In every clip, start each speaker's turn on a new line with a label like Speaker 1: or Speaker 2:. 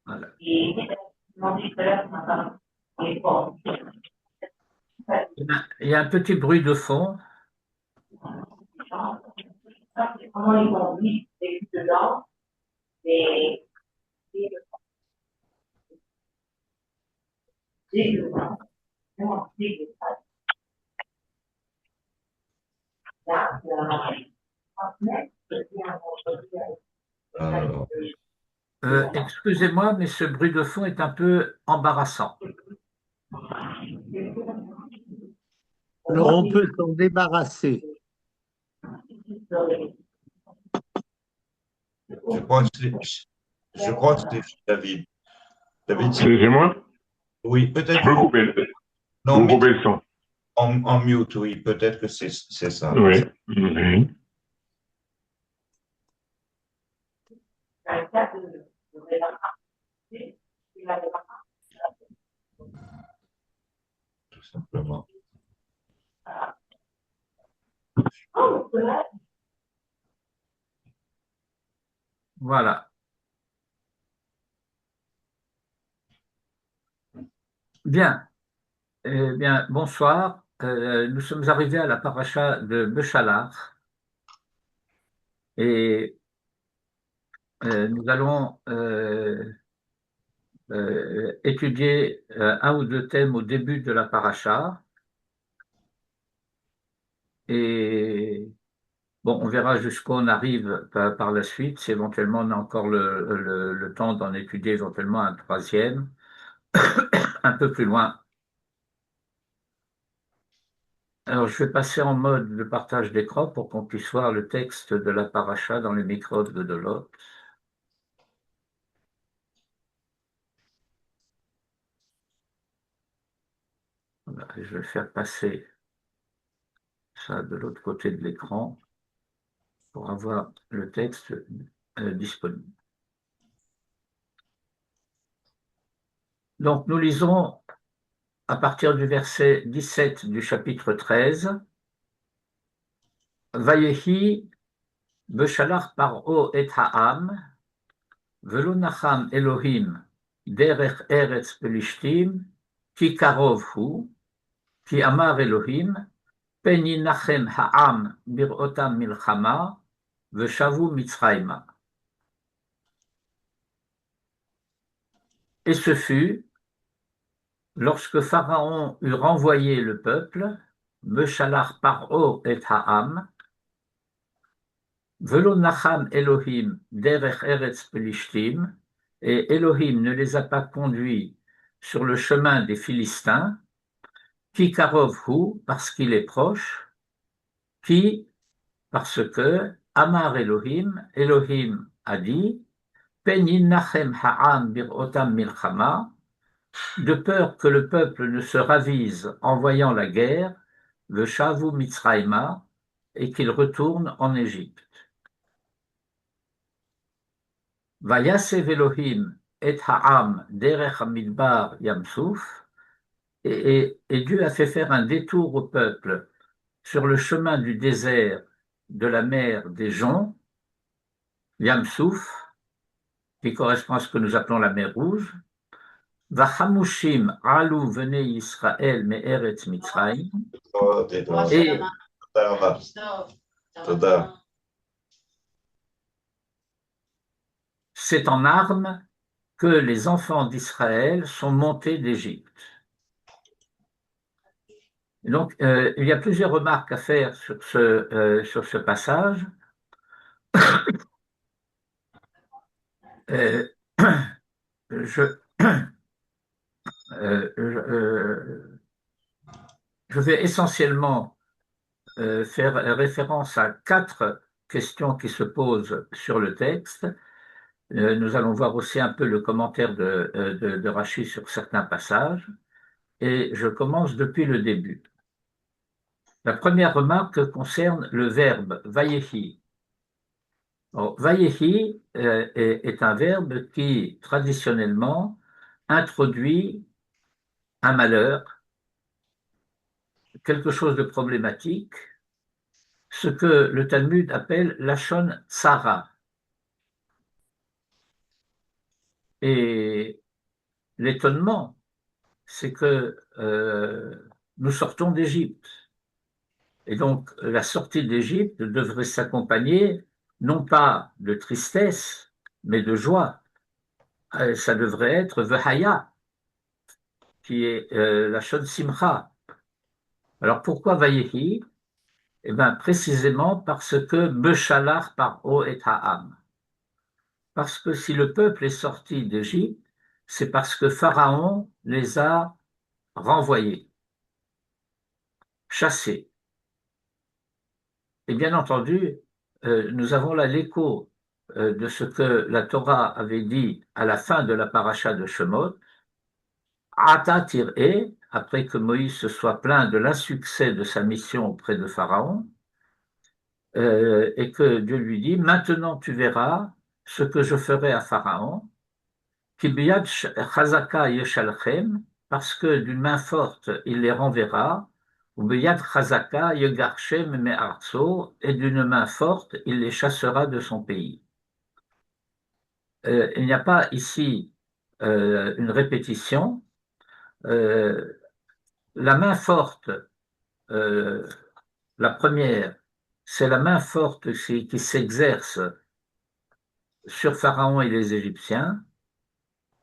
Speaker 1: Voilà. Il y a un petit bruit de fond.
Speaker 2: Euh,
Speaker 1: Excusez-moi, mais ce bruit de fond est un peu embarrassant.
Speaker 3: Alors on peut s'en débarrasser.
Speaker 2: je crois que c'est David. David,
Speaker 4: C'est moi?
Speaker 2: oui,
Speaker 4: Je
Speaker 2: peut-être
Speaker 4: peux
Speaker 2: faut.
Speaker 4: couper, je
Speaker 2: Non,
Speaker 4: peux
Speaker 2: mais
Speaker 4: couper le son.
Speaker 2: en mute, oui, peut-être que c'est ça.
Speaker 4: Oui. Oui.
Speaker 2: Tout simplement.
Speaker 1: Voilà. Bien. Eh bien, bonsoir. Nous sommes arrivés à la paracha de Béchalach et nous allons étudier un ou deux thèmes au début de la paracha. Et bon, on verra jusqu'où on arrive par la suite. Si éventuellement on a encore le temps d'en étudier éventuellement un troisième, un peu plus loin. Alors, je vais passer en mode de partage d'écran pour qu'on puisse voir le texte de la paracha dans les micros de l'autre. Voilà, et je vais faire passer ça de l'autre côté de l'écran pour avoir le texte disponible. Donc, nous lisons à partir du verset 17 du chapitre 13. Vayehi beshalach paro et ha'am, velo nacham Elohim derech eretz pelishtim, ki karov hu, ki amar Elohim, pen yinachem ha'am birotam milchama, veshavu mitzrayma. Et ce fut, lorsque Pharaon eut renvoyé le peuple, beshalach paro et ha'am, velo nacham Elohim derech eretz pelishtim, et Elohim ne les a pas conduits sur le chemin des Philistins, qui karov hu, parce qu'il est proche, qui, parce que, Amar Elohim, Elohim a dit, Pen yinnachem ha'am bir'otam milchama, de peur que le peuple ne se ravise en voyant la guerre, le shavu mitzrayma, et qu'il retourne en Égypte. Vayasev Elohim et ha'am derech hamidbar yamsouf, et Dieu a fait faire un détour au peuple sur le chemin du désert de la mer des Joncs, Yamsouf, qui correspond à ce que nous appelons la mer Rouge. Vachamushim alu venez Israël me'eretz Mitzrayim. Et c'est en armes que les enfants d'Israël sont montés d'Égypte. Donc, il y a plusieurs remarques à faire sur ce passage. Euh, je, je vais essentiellement faire référence à quatre questions qui se posent sur le texte. Nous allons voir aussi un peu le commentaire de Rachid sur certains passages. Et je commence depuis le début. La première remarque concerne le verbe vayehi. Vayehi est un verbe qui, traditionnellement, introduit un malheur, quelque chose de problématique, ce que le Talmud appelle lachon tsara. Et l'étonnement, c'est que nous sortons d'Égypte. Et donc, la sortie d'Égypte devrait s'accompagner non pas de tristesse, mais de joie. Ça devrait être Vahaya, qui est la Shon Simcha. Alors pourquoi Vayehi? Eh bien, précisément parce que Beshalach par O et Ha'am. Parce que si le peuple est sorti d'Égypte, c'est parce que Pharaon les a renvoyés, chassés. Et bien entendu, nous avons là l'écho de ce que la Torah avait dit à la fin de la paracha de Shemot, Ata tir'e, après que Moïse se soit plaint de l'insuccès de sa mission auprès de Pharaon, et que Dieu lui dit, maintenant tu verras ce que je ferai à Pharaon, Ki biyad chazaka yeshalchem, parce que d'une main forte il les renverra, ou biyad chazaka yegarchem me'artso, et d'une main forte il les chassera de son pays. Il n'y a pas ici une répétition. La main forte, euh, la première, c'est la main forte qui s'exerce sur Pharaon et les Égyptiens.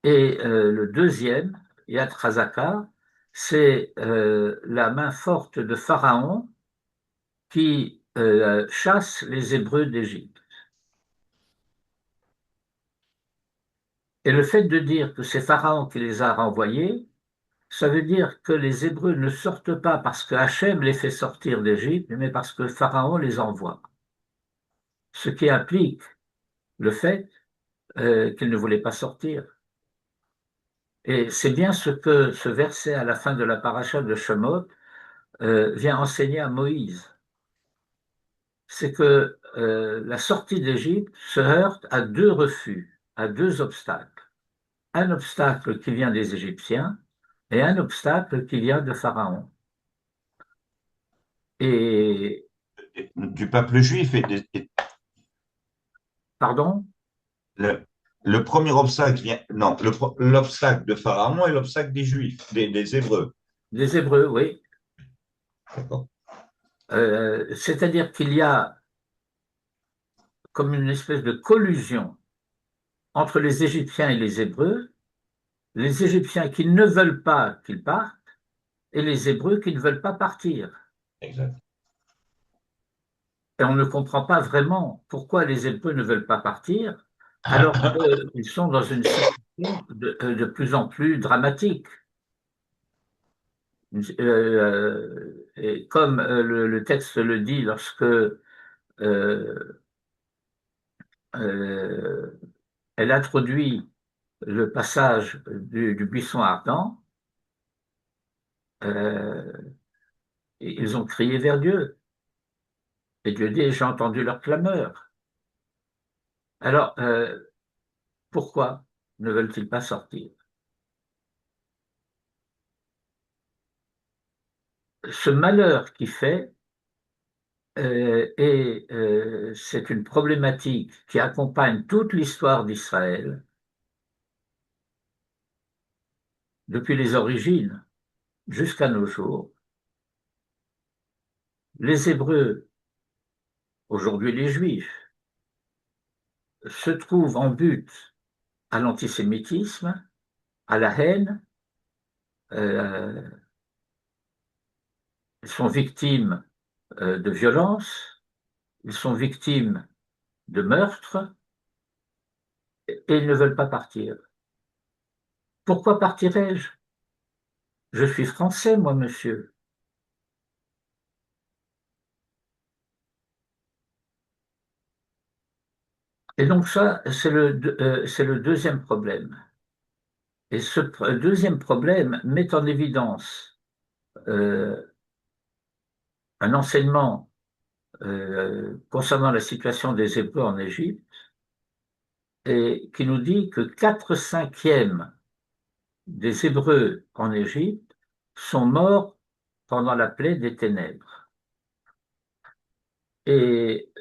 Speaker 1: Et le deuxième, Yad Chazaka, c'est la main forte de Pharaon qui chasse les Hébreux d'Égypte. Et le fait de dire que c'est Pharaon qui les a renvoyés, ça veut dire que les Hébreux ne sortent pas parce que Hachem les fait sortir d'Égypte, mais parce que Pharaon les envoie. Ce qui implique le fait qu'ils ne voulaient pas sortir. Et c'est bien ce que ce verset à la fin de la paracha de Shemot vient enseigner à Moïse. C'est que la sortie d'Égypte se heurte à deux refus, à deux obstacles. Un obstacle qui vient des Égyptiens et un obstacle qui vient de Pharaon. Et,
Speaker 2: Du peuple juif
Speaker 1: pardon,
Speaker 2: le premier obstacle vient, non, l'obstacle de Pharaon et l'obstacle des Juifs, des Hébreux.
Speaker 1: des Hébreux, oui.
Speaker 2: D'accord.
Speaker 1: C'est-à-dire qu'il y a comme une espèce de collusion entre les Égyptiens et les Égyptiens qui ne veulent pas qu'ils partent et les Hébreux qui ne veulent pas partir.
Speaker 2: Exact.
Speaker 1: Et on ne comprend pas vraiment pourquoi les Hébreux ne veulent pas partir, alors qu'ils sont dans une situation de plus en plus dramatique. Et comme le texte le dit lorsque euh, elle introduit le passage du buisson ardent, euh, ils ont crié vers Dieu. Et Dieu dit, j'ai entendu leur clameur. Alors, pourquoi ne veulent-ils pas sortir? Ce malheur qui fait, et c'est une problématique qui accompagne toute l'histoire d'Israël depuis les origines jusqu'à nos jours. Les Hébreux, aujourd'hui les Juifs, se trouvent en but à l'antisémitisme, à la haine, euh, ils sont victimes de violences, ils sont victimes de meurtres, et ils ne veulent pas partir. Pourquoi partirais-je? Je suis français, moi, monsieur. Et donc ça, c'est le deuxième problème. Et ce deuxième problème met en évidence euh, un enseignement concernant la situation des Hébreux en Égypte, et qui nous dit que 4/5 des Hébreux en Égypte sont morts pendant la plaie des ténèbres. Et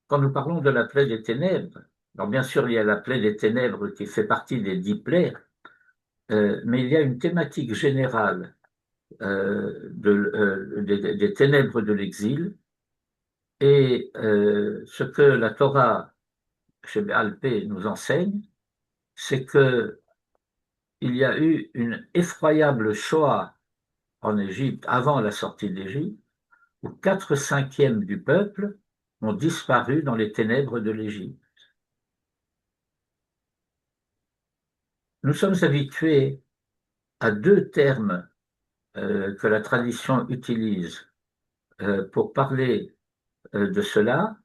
Speaker 1: quand nous parlons de la plaie des ténèbres, Alors bien sûr, il y a la plaie des ténèbres qui fait partie des 10 plaies, mais il y a une thématique générale des ténèbres de l'exil, et ce que la Torah chez Béalpé nous enseigne, c'est que il y a eu une effroyable Shoah en Égypte avant la sortie d'Égypte, où 4/5 du peuple ont disparu dans les ténèbres de l'Égypte. Nous sommes habitués à deux termes que la tradition utilise pour parler de cela.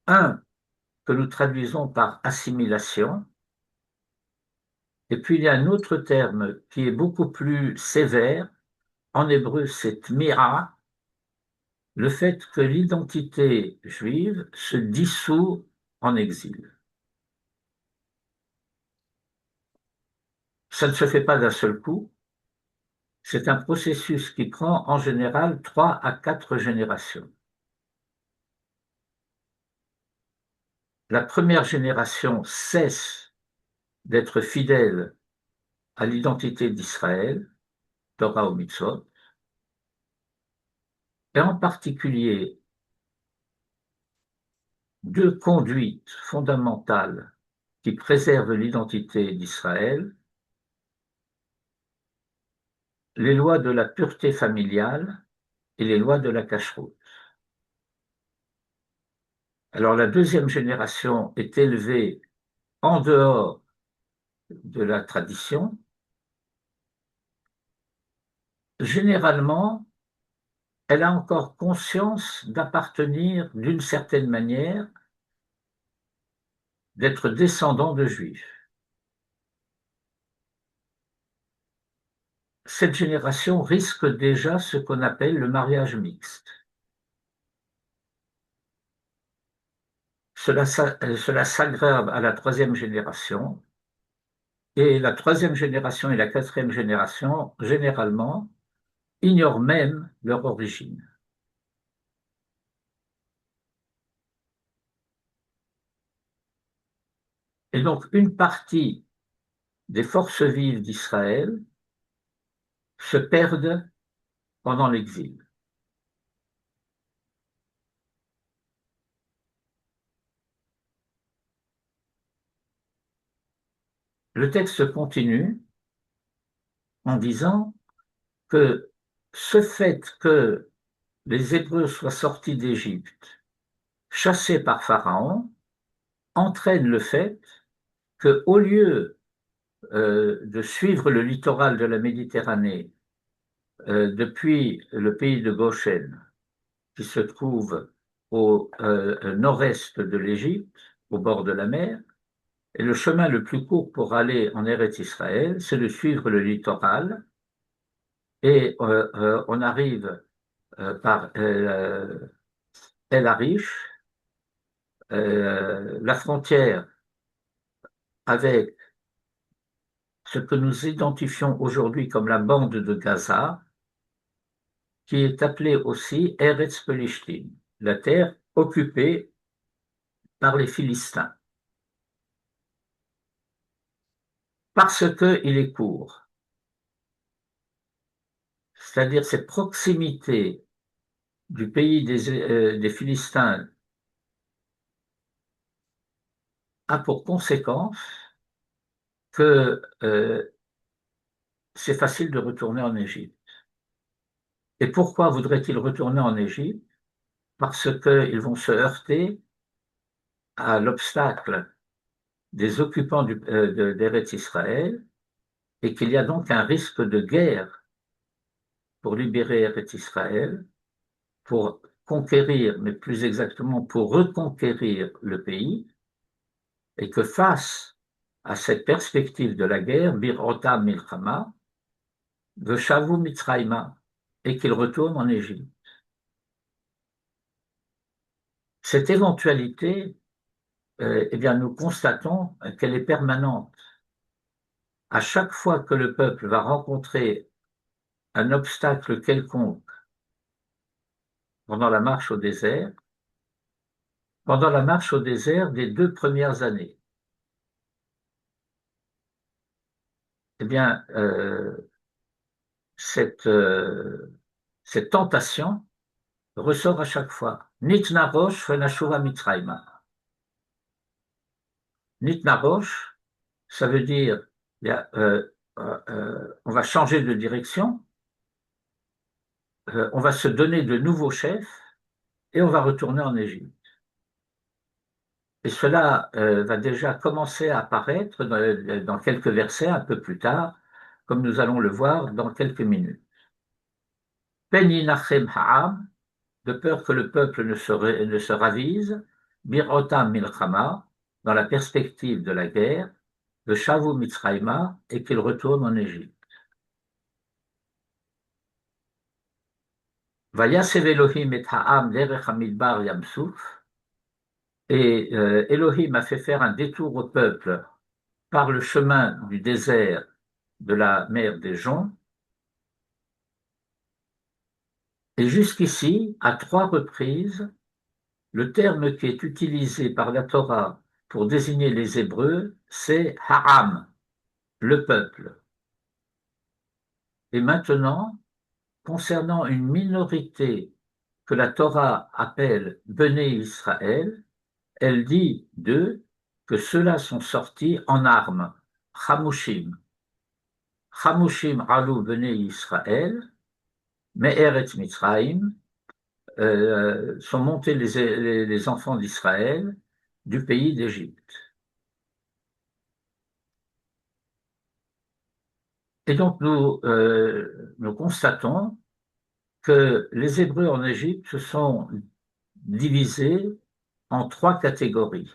Speaker 1: Un que nous traduisons par assimilation, et puis il y a un autre terme qui est beaucoup plus sévère. En hébreu, c'est tmira, le fait que l'identité juive se dissout en exil. Ça ne se fait pas d'un seul coup. C'est un processus qui prend en général 3 à 4 générations. La première génération cesse d'être fidèle à l'identité d'Israël, Torah ou Mitzvot, et en particulier deux conduites fondamentales qui préservent l'identité d'Israël: les lois de la pureté familiale et les lois de la cacheroute. Alors la deuxième génération est élevée en dehors de la tradition. Généralement, elle a encore conscience d'appartenir d'une certaine manière, d'être descendant de juifs. Cette génération risque déjà ce qu'on appelle le mariage mixte. Cela s'aggrave à la troisième génération, et la troisième génération et la quatrième génération, généralement, ignorent même leur origine. Et donc, une partie des forces vives d'Israël se perdent pendant l'exil. Le texte continue en disant que ce fait que les Hébreux soient sortis d'Égypte, chassés par Pharaon, entraîne le fait qu'au lieu de suivre le littoral de la Méditerranée depuis le pays de Goshen, qui se trouve au nord-est de l'Égypte, au bord de la mer, et le chemin le plus court pour aller en Eretz Israël, c'est de suivre le littoral, et on arrive par El Arish, la frontière avec ce que nous identifions aujourd'hui comme la bande de Gaza, qui est appelée aussi Eretz Pelishtim, la terre occupée par les Philistins, parce qu'il est court. C'est-à-dire cette proximité du pays des Philistins a pour conséquence que c'est facile de retourner en Égypte. Et pourquoi voudraient-ils retourner en Égypte? Parce qu'ils vont se heurter à l'obstacle des occupants d'Eretz Israël, et qu'il y a donc un risque de guerre pour libérer Eretz Israël, pour conquérir, mais plus exactement pour reconquérir le pays, et que face à cette perspective de la guerre, Birota Milchama, Veshavu Mitzrayma, et qu'il retourne en Égypte. Cette éventualité, eh bien, nous constatons qu'elle est permanente. À chaque fois que le peuple va rencontrer un obstacle quelconque pendant la marche au désert, pendant la marche au désert des 2 premières années. Eh bien, cette tentation ressort à chaque fois. Nitna rosh fenashuva mitzrayma. Nitna rosh, ça veut dire, on va changer de direction, on va se donner de nouveaux chefs et on va retourner en Égypte. Et cela va déjà commencer à apparaître dans quelques versets un peu plus tard, comme nous allons le voir dans quelques minutes. Pen yinachem ha'am, de peur que le peuple ne se ravise, birotam milchama, dans la perspective de la guerre, de Shavu Mitzrayma, et qu'il retourne en Égypte. Vayasev Elohim et ha'am derech hamidbar yamsuf, et Elohim a fait faire un détour au peuple par le chemin du désert de la mer des Joncs. Et jusqu'ici, à 3 reprises, le terme qui est utilisé par la Torah pour désigner les Hébreux, c'est Ha'am, le peuple. Et maintenant, concernant une minorité que la Torah appelle Béné Israël, elle dit d'eux que ceux-là sont sortis en armes, Chamushim. Chamushim Alou Béné Israël, Me'eretz Mitzrayim, sont montés les enfants d'Israël du pays d'Égypte. Et donc nous constatons que les Hébreux en Égypte se sont divisés en 3 catégories.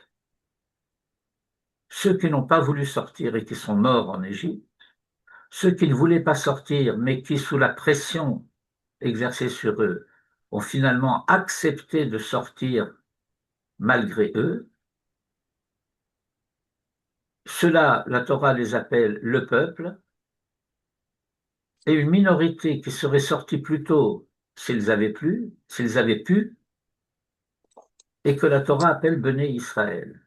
Speaker 1: Ceux qui n'ont pas voulu sortir et qui sont morts en Égypte, ceux qui ne voulaient pas sortir mais qui, sous la pression exercée sur eux, ont finalement accepté de sortir malgré eux. Ceux-là, la Torah les appelle le peuple, et une minorité qui serait sortie plus tôt s'ils avaient pu, et que la Torah appelle Béné Israël.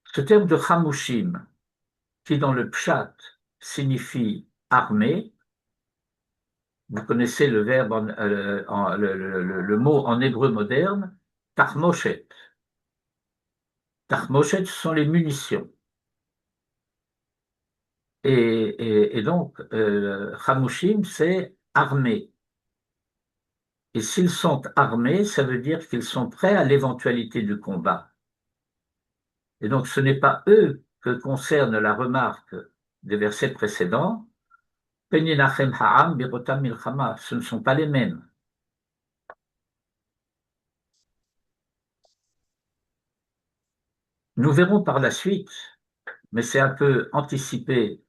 Speaker 1: Ce terme de Chamushim, qui dans le Pshat signifie armée, vous connaissez le verbe, le mot en hébreu moderne, Tachmoshet. Tachmoshet, ce sont les munitions. Et donc, Chamushim, c'est armée. Et s'ils sont armés, ça veut dire qu'ils sont prêts à l'éventualité du combat. Et donc, ce n'est pas eux que concerne la remarque des versets précédents. Peninachem ha'am birotam milchama. Ce ne sont pas les mêmes. Nous verrons par la suite, mais c'est un peu anticipé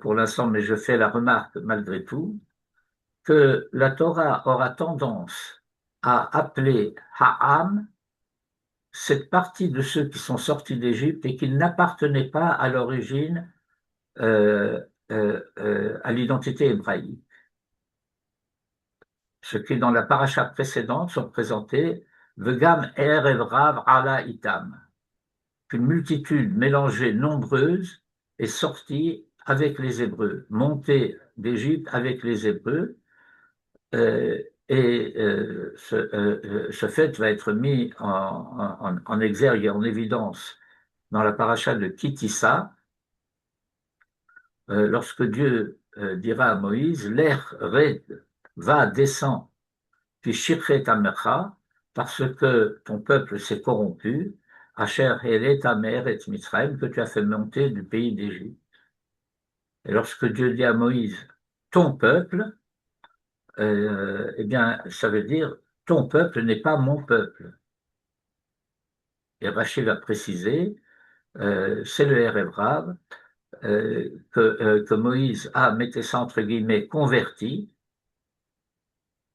Speaker 1: pour l'instant, mais je fais la remarque malgré tout, que la Torah aura tendance à appeler ha'am cette partie de ceux qui sont sortis d'Égypte et qui n'appartenaient pas à l'origine à l'identité hébraïque. Ce qui, dans la paracha précédente, sont présentés Vegam erev rav ala itam, qu'une multitude mélangée nombreuse est sortie avec les Hébreux, montée d'Égypte avec les Hébreux, ce fait va être mis en exergue et en évidence dans la paracha de Kitissa, lorsque Dieu dira à Moïse, l'air red va, descend, puis shirchet amecha, parce que ton peuple s'est corrompu, asher helet amer et Mitzrayim, que tu as fait monter du pays d'Égypte. Et lorsque Dieu dit à Moïse, ton peuple, eh bien, ça veut dire, ton peuple n'est pas mon peuple. Et Rachid va préciser, c'est le Erev Rav, que Moïse a, mettez ça entre guillemets, converti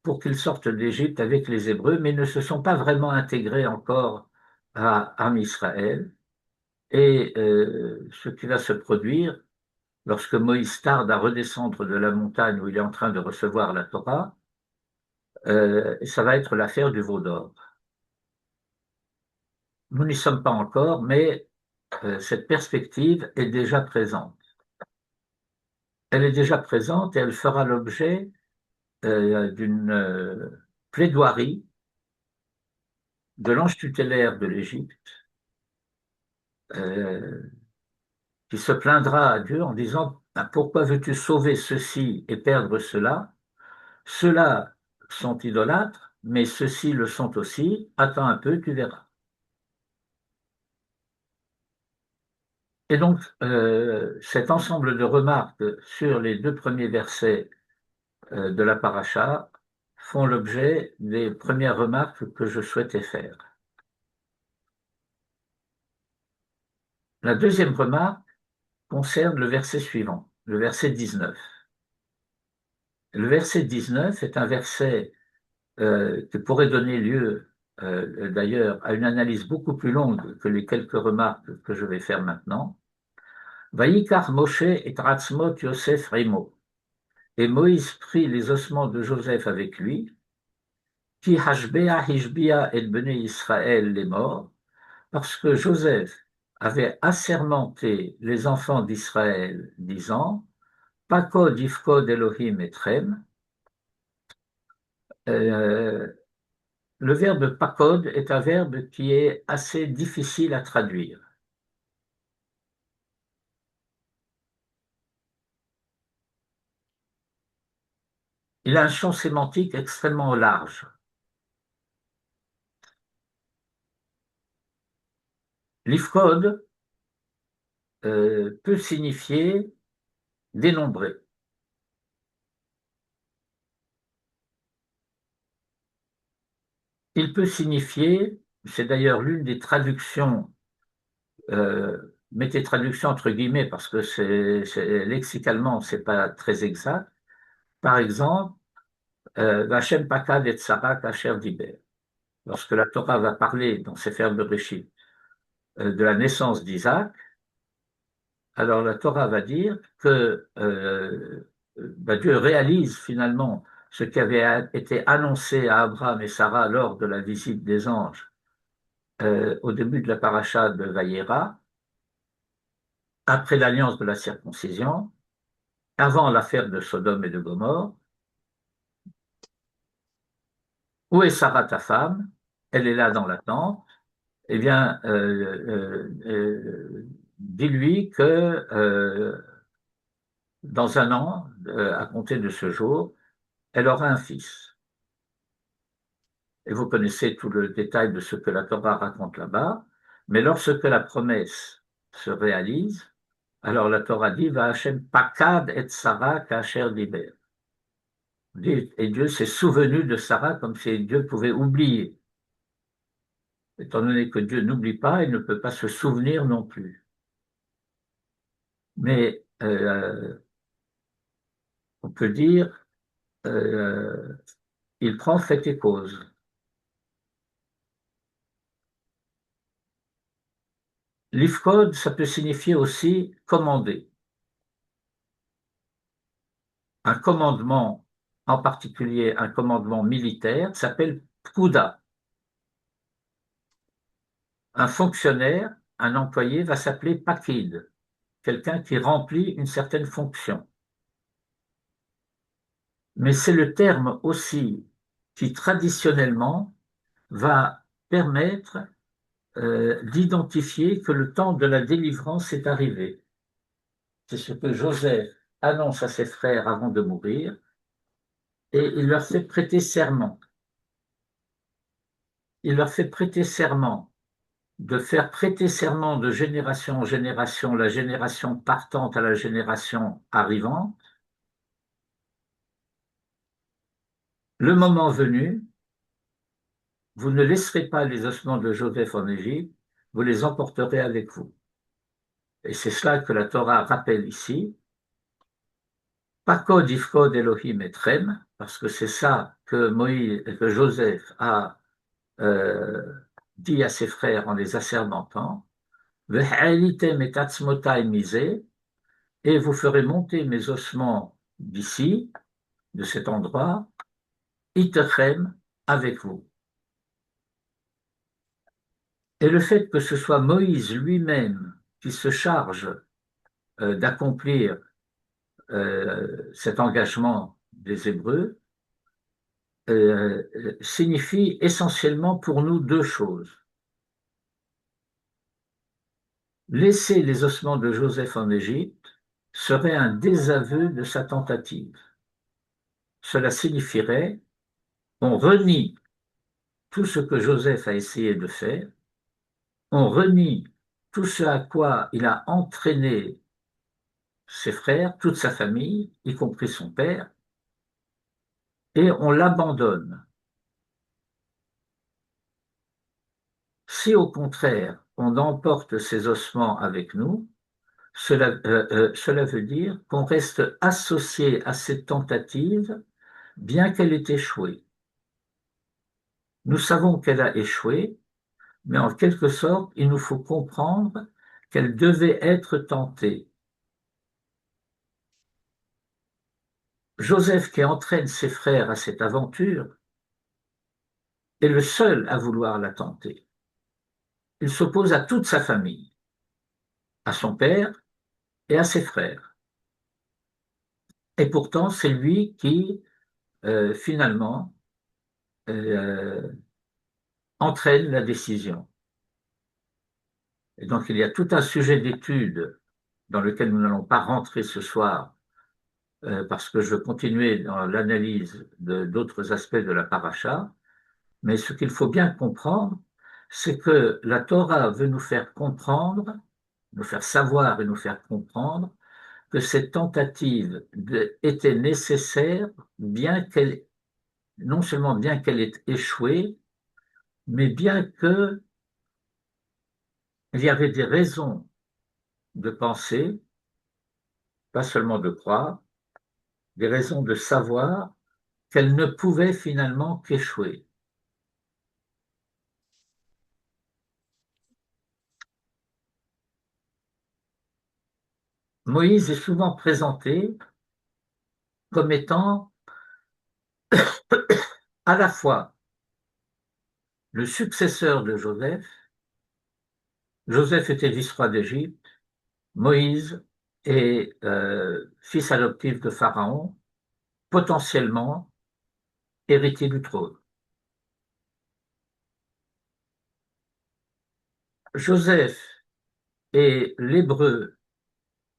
Speaker 1: pour qu'ils sortent d'Égypte avec les Hébreux, mais ne se sont pas vraiment intégrés encore à Israël. Et ce qui va se produire, lorsque Moïse tarde à redescendre de la montagne où il est en train de recevoir la Torah, ça va être l'affaire du veau d'or. Nous n'y sommes pas encore, mais cette perspective est déjà présente. Elle est déjà présente et elle fera l'objet d'une plaidoirie de l'ange tutélaire de l'Égypte, qui se plaindra à Dieu en disant « Pourquoi veux-tu sauver ceci et perdre cela? Ceux-là sont idolâtres, mais ceux-ci le sont aussi. Attends un peu, tu verras. » Et donc, cet ensemble de remarques sur les deux premiers versets de la paracha font l'objet des premières remarques que je souhaitais faire. La deuxième remarque concerne le verset suivant, le verset 19. Le verset 19 est un verset qui pourrait donner lieu d'ailleurs à une analyse beaucoup plus longue que les quelques remarques que je vais faire maintenant. Vaïkar Moshe et Ratzmot Yosef Rimo. Et Moïse prit les ossements de Joseph avec lui, qui hashbea hishbia et bnei Israël les morts, parce que Joseph avait assermenté les enfants d'Israël, disant Pakod ifkod Elohim etrem. Le verbe pakod est un verbe qui est assez difficile à traduire. Il a un champ sémantique extrêmement large. L'ifkod peut signifier dénombrer. Il peut signifier, c'est d'ailleurs l'une des traductions, mettez traduction entre guillemets parce que lexicalement c'est pas très exact. Par exemple, Vachem Pakad et Tzara Kacher Diber. Lorsque la Torah va parler dans Sefer Bereshit de la naissance d'Isaac, alors la Torah va dire que Dieu réalise finalement ce qui avait été annoncé à Abraham et Sarah lors de la visite des anges au début de la paracha de Vayera, après l'alliance de la circoncision, avant l'affaire de Sodome et de Gomorre. Où est Sarah ta femme? Elle est là dans la tente. Eh bien, dis-lui que dans un an, à compter de ce jour, elle aura un fils. Et vous connaissez tout le détail de ce que la Torah raconte là-bas, mais lorsque la promesse se réalise, alors la Torah dit Va Hashem pakad et Sarah kasher diber. Et Dieu s'est souvenu de Sarah comme si Dieu pouvait oublier. Étant donné que Dieu n'oublie pas, il ne peut pas se souvenir non plus. Mais on peut dire il prend fait et cause. L'ifkod, ça peut signifier aussi commander. Un commandement, en particulier un commandement militaire, s'appelle pkuda. Un fonctionnaire, un employé va s'appeler pakid, quelqu'un qui remplit une certaine fonction. Mais c'est le terme aussi qui traditionnellement va permettre d'identifier que le temps de la délivrance est arrivé. C'est ce que Joseph annonce à ses frères avant de mourir, et il leur fait prêter serment. Il leur fait prêter serment, de faire prêter serment de génération en génération, la génération partante à la génération arrivante. Le moment venu, vous ne laisserez pas les ossements de Joseph en Égypte, vous les emporterez avec vous. Et c'est cela que la Torah rappelle ici. Pakod ifkod Elohim etrem, parce que c'est ça que que Joseph a dit à ses frères en les assermentant. Ve'ha'elitem et atzmotai misé, et vous ferez monter mes ossements d'ici, de cet endroit, itechem, avec vous. Et le fait que ce soit Moïse lui-même qui se charge d'accomplir cet engagement des Hébreux signifie essentiellement pour nous deux choses. Laisser les ossements de Joseph en Égypte serait un désaveu de sa tentative. Cela signifierait on renie tout ce que Joseph a essayé de faire, on renie tout ce à quoi il a entraîné ses frères, toute sa famille, y compris son père, et on l'abandonne. Si au contraire, on emporte ces ossements avec nous, cela veut dire qu'on reste associé à cette tentative, bien qu'elle ait échoué. Nous savons qu'elle a échoué, mais en quelque sorte, il nous faut comprendre qu'elle devait être tentée. Joseph, qui entraîne ses frères à cette aventure, est le seul à vouloir la tenter. Il s'oppose à toute sa famille, à son père et à ses frères. Et pourtant, c'est lui qui, finalement, entraîne la décision. Et donc, il y a tout un sujet d'étude dans lequel nous n'allons pas rentrer ce soir, parce que je veux continuer dans l'analyse d'autres aspects de la paracha. Mais ce qu'il faut bien comprendre, c'est que la Torah veut nous faire comprendre, nous faire savoir et nous faire comprendre que cette tentative était nécessaire, bien qu'elle, non seulement bien qu'elle ait échoué, mais bien qu'il y avait des raisons de penser, pas seulement de croire, des raisons de savoir qu'elle ne pouvait finalement qu'échouer. Moïse est souvent présenté comme étant à la fois le successeur de Joseph. Joseph était vice-roi d'Égypte, Moïse est fils adoptif de Pharaon, potentiellement héritier du trône. Joseph est l'Hébreu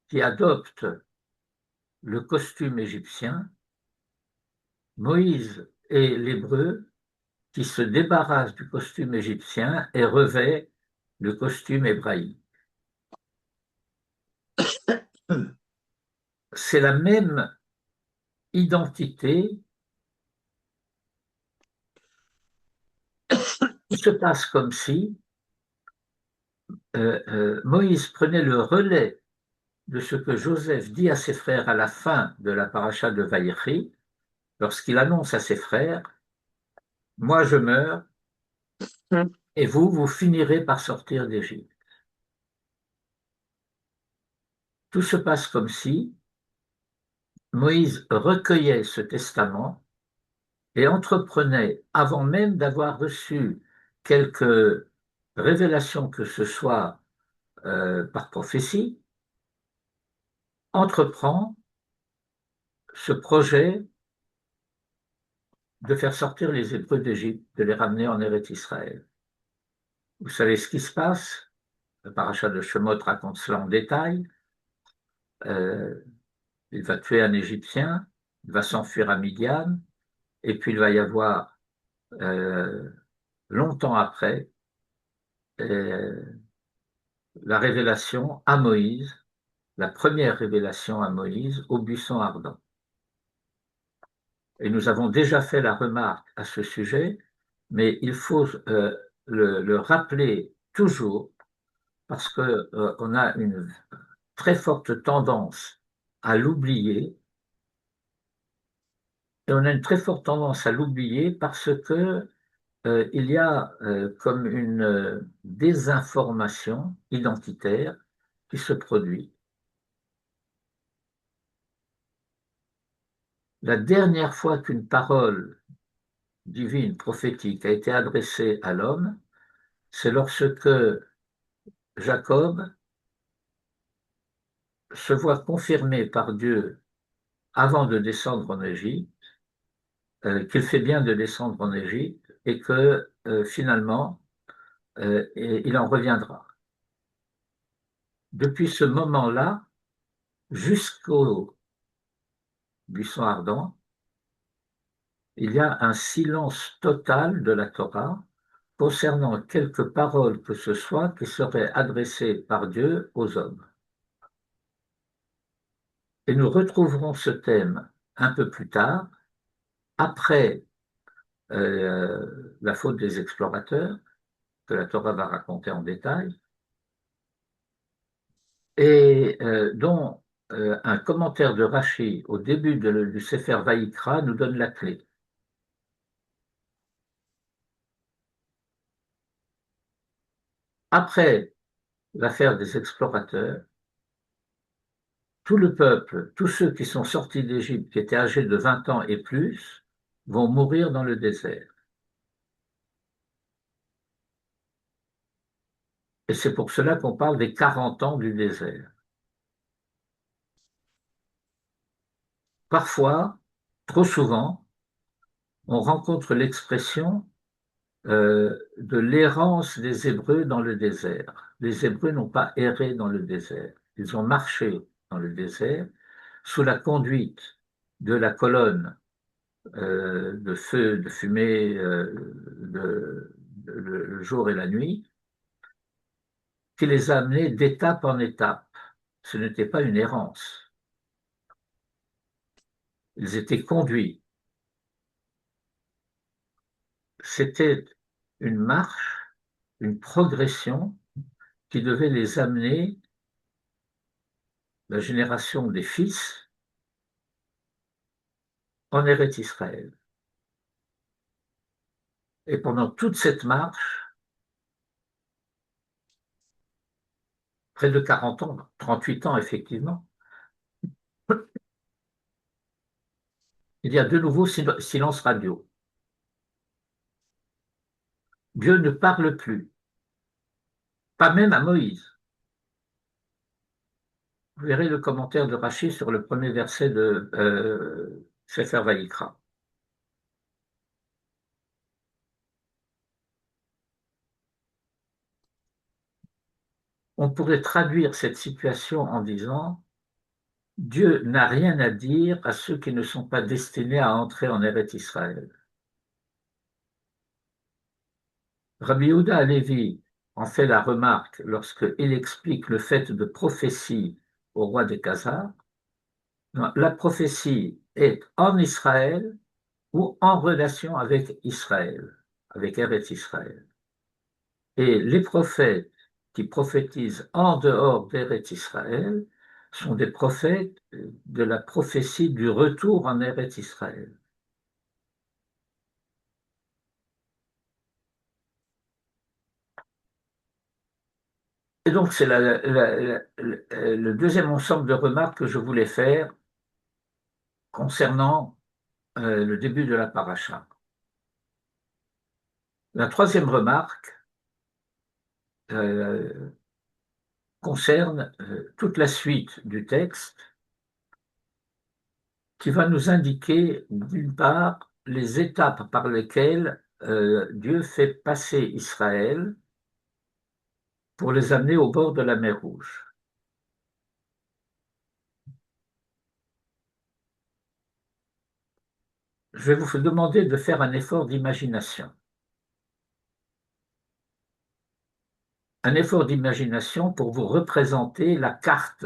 Speaker 1: qui adopte le costume égyptien, Moïse est l'Hébreu qui se débarrasse du costume égyptien et revêt le costume hébraïque. C'est la même identité. Tout se passe comme si Moïse prenait le relais de ce que Joseph dit à ses frères à la fin de la paracha de Vaïchi, lorsqu'il annonce à ses frères, « Moi je meurs, et vous finirez par sortir d'Égypte. » Tout se passe comme si Moïse recueillait ce testament et entreprenait, avant même d'avoir reçu quelques révélations que ce soit par prophétie, entreprend ce projet de faire sortir les Hébreux d'Égypte, de les ramener en Eretz Israël. Vous savez ce qui se passe? Le parachat de Shemot raconte cela en détail. Il va tuer un Égyptien, il va s'enfuir à Midian, et puis il va y avoir, longtemps après, la révélation à Moïse, la première révélation à Moïse au buisson ardent. Et nous avons déjà fait la remarque à ce sujet, mais il faut le rappeler toujours parce qu'on a une très forte tendance à l'oublier, et on a une très forte tendance à l'oublier parce que il y a comme une désinformation identitaire qui se produit. La dernière fois qu'une parole divine, prophétique, a été adressée à l'homme, c'est lorsque Jacob se voit confirmé par Dieu avant de descendre en Égypte, qu'il fait bien de descendre en Égypte et que finalement, il en reviendra. Depuis ce moment-là, jusqu'au buisson ardent, il y a un silence total de la Torah concernant quelque parole que ce soit qui serait adressée par Dieu aux hommes. Et nous retrouverons ce thème un peu plus tard, après la faute des explorateurs, que la Torah va raconter en détail, et dont un commentaire de Rashi au début du Sefer Vaïkra nous donne la clé. Après l'affaire des explorateurs, tout le peuple, tous ceux qui sont sortis d'Égypte, qui étaient âgés de 20 ans et plus, vont mourir dans le désert. Et c'est pour cela qu'on parle des 40 ans du désert. Parfois, trop souvent, on rencontre l'expression de l'errance des Hébreux dans le désert. Les Hébreux n'ont pas erré dans le désert, ils ont marché dans le désert sous la conduite de la colonne de feu, de fumée, le jour et la nuit, qui les a amenés d'étape en étape. Ce n'était pas une errance. Ils étaient conduits. C'était une marche, une progression qui devait les amener, la génération des fils, en Eretz Israël. Et pendant toute cette marche, près de 40 ans, 38 ans effectivement, il y a de nouveau silence radio. Dieu ne parle plus, pas même à Moïse. Vous verrez le commentaire de Rachi sur le premier verset de Sefer Vaïkra. On pourrait traduire cette situation en disant Dieu n'a rien à dire à ceux qui ne sont pas destinés à entrer en Eretz Israël. Rabbi Yehuda Halevi en fait la remarque lorsqu'il explique le fait de prophétie au roi des Khazars. La prophétie est en Israël ou en relation avec Israël, avec Eretz Israël. Et les prophètes qui prophétisent en dehors d'Eretz Israël sont des prophètes de la prophétie du retour en Eretz Israël. Et donc, c'est le deuxième ensemble de remarques que je voulais faire concernant le début de la paracha. La troisième remarque concerne toute la suite du texte qui va nous indiquer, d'une part, les étapes par lesquelles Dieu fait passer Israël pour les amener au bord de la mer Rouge. Je vais vous demander de faire un effort d'imagination. Un effort d'imagination pour vous représenter la carte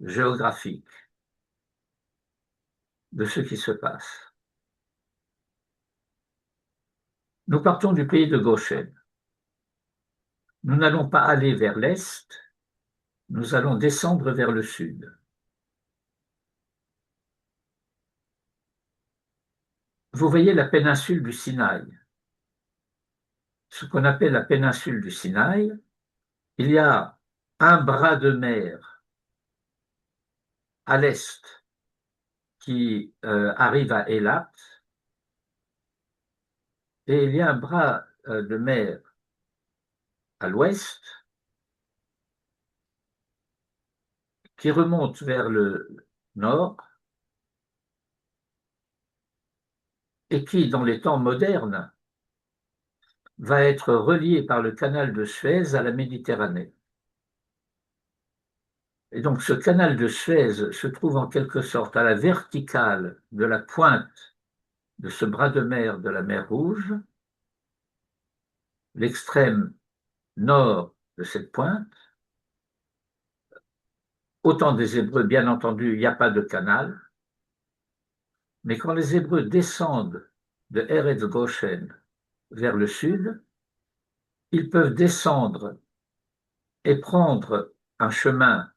Speaker 1: géographique de ce qui se passe. Nous partons du pays de Goshen. Nous n'allons pas aller vers l'est, nous allons descendre vers le sud. Vous voyez la péninsule du Sinaï. Ce qu'on appelle la péninsule du Sinaï, il y a un bras de mer à l'est qui arrive à Eilat, et il y a un bras de mer à l'ouest qui remonte vers le nord et qui, dans les temps modernes, va être relié par le canal de Suez à la Méditerranée. Et donc ce canal de Suez se trouve en quelque sorte à la verticale de la pointe de ce bras de mer de la mer Rouge, l'extrême nord de cette pointe. Au temps des Hébreux, bien entendu, il n'y a pas de canal, mais quand les Hébreux descendent de Eretz Goshen vers le sud, ils peuvent descendre et prendre un chemin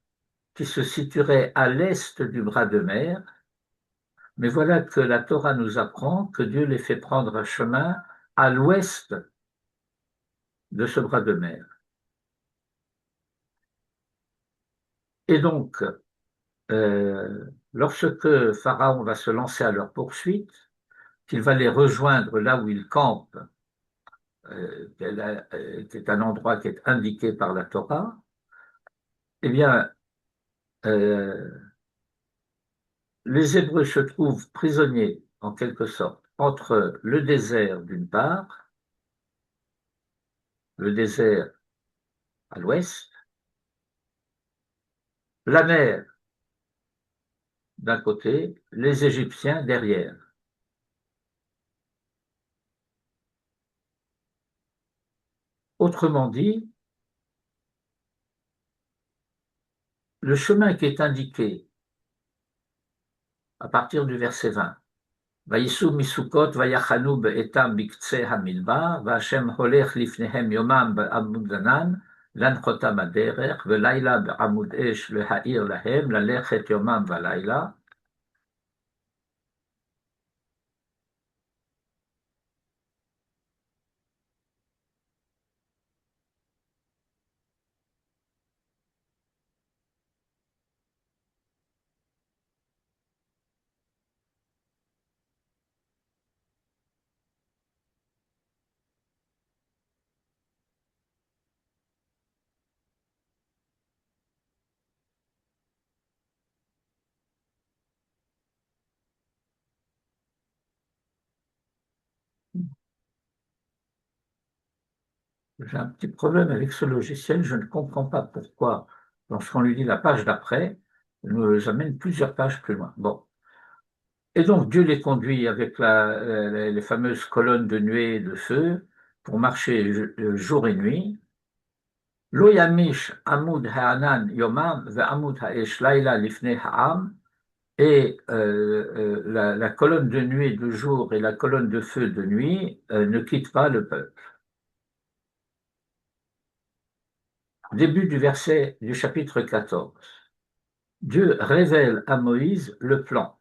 Speaker 1: qui se situerait à l'est du bras de mer, mais voilà que la Torah nous apprend que Dieu les fait prendre un chemin à l'ouest de ce bras de mer. Et donc, lorsque Pharaon va se lancer à leur poursuite, qu'il va les rejoindre là où ils campent, qui est un endroit qui est indiqué par la Torah, eh bien, les Hébreux se trouvent prisonniers, en quelque sorte, entre le désert d'une part, le désert à l'ouest, la mer d'un côté, les Égyptiens derrière. Autrement dit, le chemin qui est indiqué à partir du verset 20, Vaïsou misukot vayachanu be'etam biktseh hamidbar, v'Hashem holech lifnehem yomam be'amud danan, lanchotam aderech, ve'layla be'amud esh le'ha'ir lahem, lalechet yomam v'layla. J'ai un petit problème avec ce logiciel, je ne comprends pas pourquoi, lorsqu'on lui dit la page d'après, il nous amène plusieurs pages plus loin. Bon. Et donc Dieu les conduit avec les fameuses colonnes de nuée et de feu pour marcher jour et nuit. Lo yamish amud ha'anan yomam ve'amud ha'esh laila lifnei ha'am. Et la colonne de nuée de jour et la colonne de feu de nuit ne quittent pas le peuple. Début du verset du chapitre 14. Dieu révèle à Moïse le plan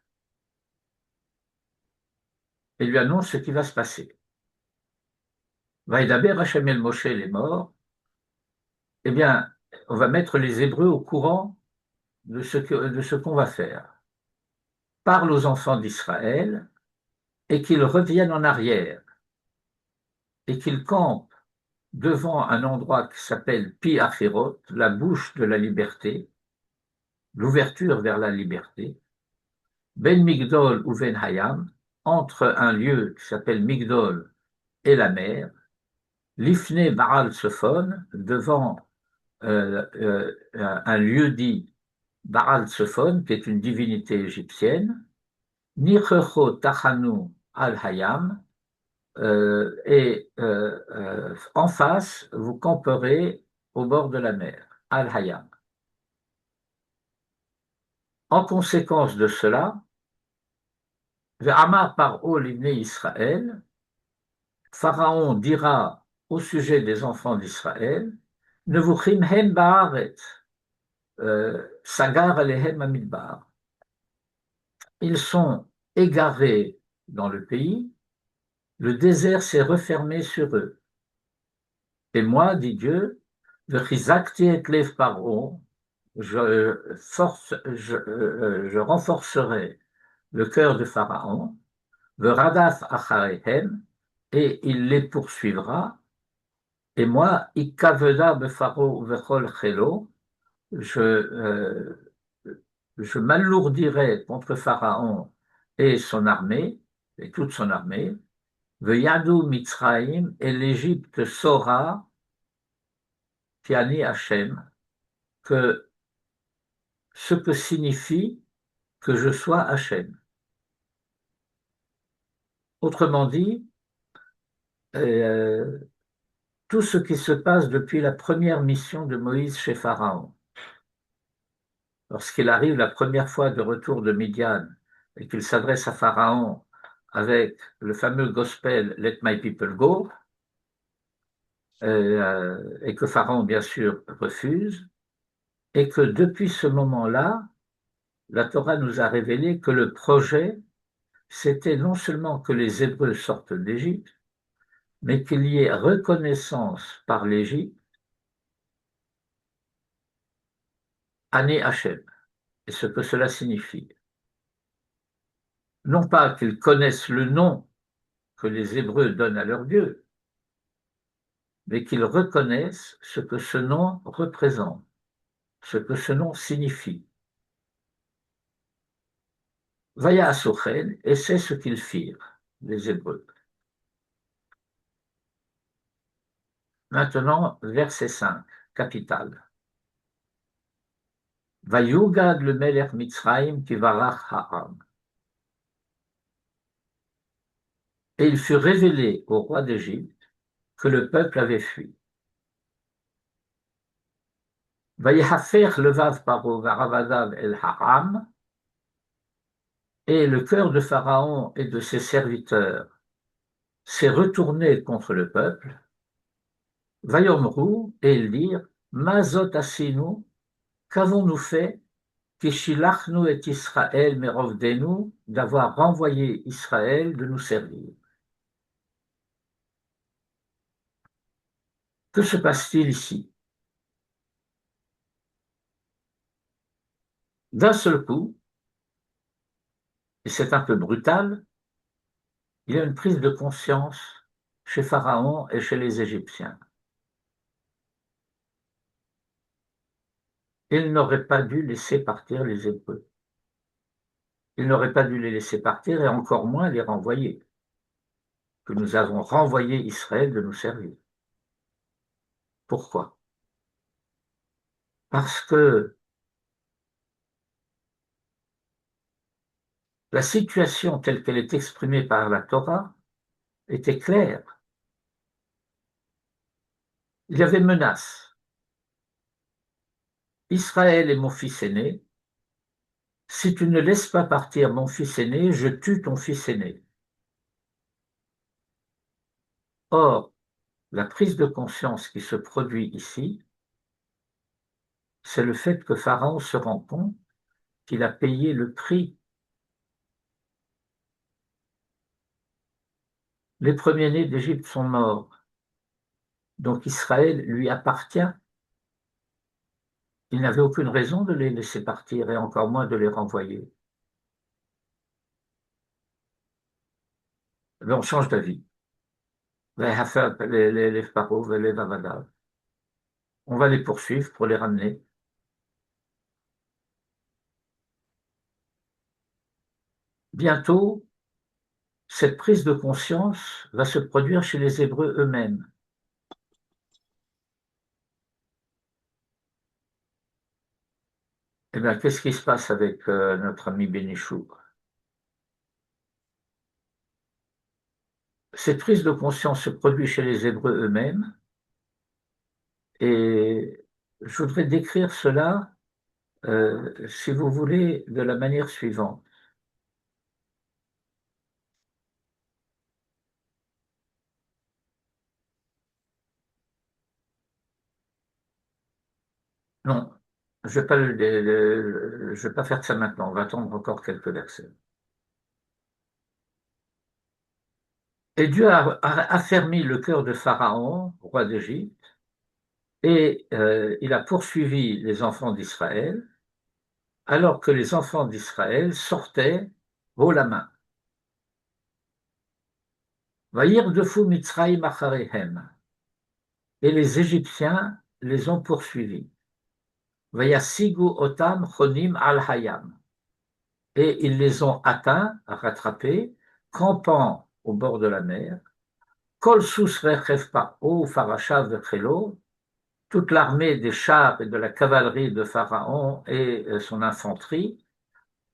Speaker 1: et lui annonce ce qui va se passer. Vaïdaber Hachem el Moshe les morts. Eh bien, on va mettre les Hébreux au courant de ce qu'on va faire. Parle aux enfants d'Israël et qu'ils reviennent en arrière et qu'ils campent devant un endroit qui s'appelle Pi Achirot, la bouche de la liberté, l'ouverture vers la liberté, Ben Migdol ou Ben Hayam, entre un lieu qui s'appelle Migdol et la mer, Lifne Baal Sophon, devant un lieu dit Baal Sophon, qui est une divinité égyptienne, Nichecho Tachanu al Hayam, et en face, vous camperez au bord de la mer, al Hayam. En conséquence de cela, Ve'amar paro l'ibné Israël, Pharaon dira au sujet des enfants d'Israël, ne vous chimhem ba'aret, sagar alehem amidbar. Ils sont égarés dans le pays, le désert s'est refermé sur eux. Et moi, dit Dieu, v'chizakti et lev paro, je renforcerai le cœur de Pharaon, v'radaf acharehem, et il les poursuivra. Et moi, Ikaveda befaro vechol chelo, je m'alourdirai contre Pharaon et son armée, et toute son armée, Veyadu Mitzraim, et l'Égypte saura, Tiani Hachem, que ce que signifie que je sois Hachem. Autrement dit, tout ce qui se passe depuis la première mission de Moïse chez Pharaon. Lorsqu'il arrive la première fois de retour de Midian et qu'il s'adresse à Pharaon avec le fameux gospel Let my people go, et que Pharaon, bien sûr, refuse, et que depuis ce moment-là, la Torah nous a révélé que le projet, c'était non seulement que les Hébreux sortent d'Égypte, mais qu'il y ait reconnaissance par l'Égypte, Ani Hachem, et ce que cela signifie. Non pas qu'ils connaissent le nom que les Hébreux donnent à leur Dieu, mais qu'ils reconnaissent ce que ce nom représente, ce que ce nom signifie. Vaya Asochen, et c'est ce qu'ils firent, les Hébreux. Maintenant, verset 5, capital. Vayugad le Melech Mitzrayim kivarach ha'am. Et il fut révélé au roi d'Égypte que le peuple avait fui. Vayehafer levav paro varavadav el haram. Et le cœur de Pharaon et de ses serviteurs s'est retourné contre le peuple. Vayomru, et ils dirent, Mazot asinu, qu'avons-nous fait, Kishilachnu et Israël merovdenu, d'avoir renvoyé Israël de nous servir. Que se passe-t-il ici? D'un seul coup, et c'est un peu brutal, il y a une prise de conscience chez Pharaon et chez les Égyptiens. Il n'aurait pas dû laisser partir les Hébreux. Il n'aurait pas dû les laisser partir et encore moins les renvoyer. Que nous avons renvoyé Israël de nous servir. Pourquoi? Parce que la situation telle qu'elle est exprimée par la Torah était claire. Il y avait menace. Israël est mon fils aîné. Si tu ne laisses pas partir mon fils aîné, je tue ton fils aîné. Or, la prise de conscience qui se produit ici, c'est le fait que Pharaon se rend compte qu'il a payé le prix. Les premiers-nés d'Égypte sont morts, donc Israël lui appartient. Il n'avait aucune raison de les laisser partir et encore moins de les renvoyer. Mais on change d'avis. On va les poursuivre pour les ramener. Bientôt, cette prise de conscience va se produire chez les Hébreux eux-mêmes. Eh bien, qu'est-ce qui se passe avec notre ami Bénichou? Cette prise de conscience se produit chez les Hébreux eux-mêmes et je voudrais décrire cela, si vous voulez, de la manière suivante. Non, je ne vais pas faire ça maintenant, on va attendre encore quelques versets. Et Dieu a affermi le cœur de Pharaon, roi d'Égypte, et il a poursuivi les enfants d'Israël, alors que les enfants d'Israël sortaient haut la main. Vayirdefu Mitzrayim acharehem. Et les Égyptiens les ont poursuivis. Vayasigu otam chonim al hayam. Et ils les ont atteints, rattrapés, campant au bord de la mer. Kol sus rechev paro farashav vechelo. Toute l'armée des chars et de la cavalerie de Pharaon et son infanterie,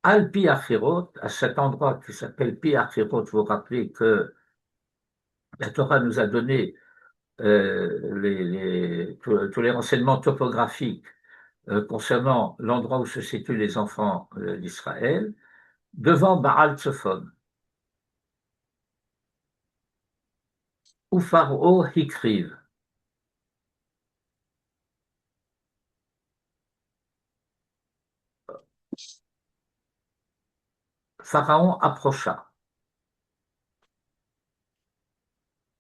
Speaker 1: al pi achirot, à cet endroit qui s'appelle pi achirot. Vous vous rappelez que la Torah nous a donné tous les renseignements topographiques concernant l'endroit où se situent les enfants d'Israël, devant Baal Tzephon. Où Pharaon écrive. Pharaon approcha.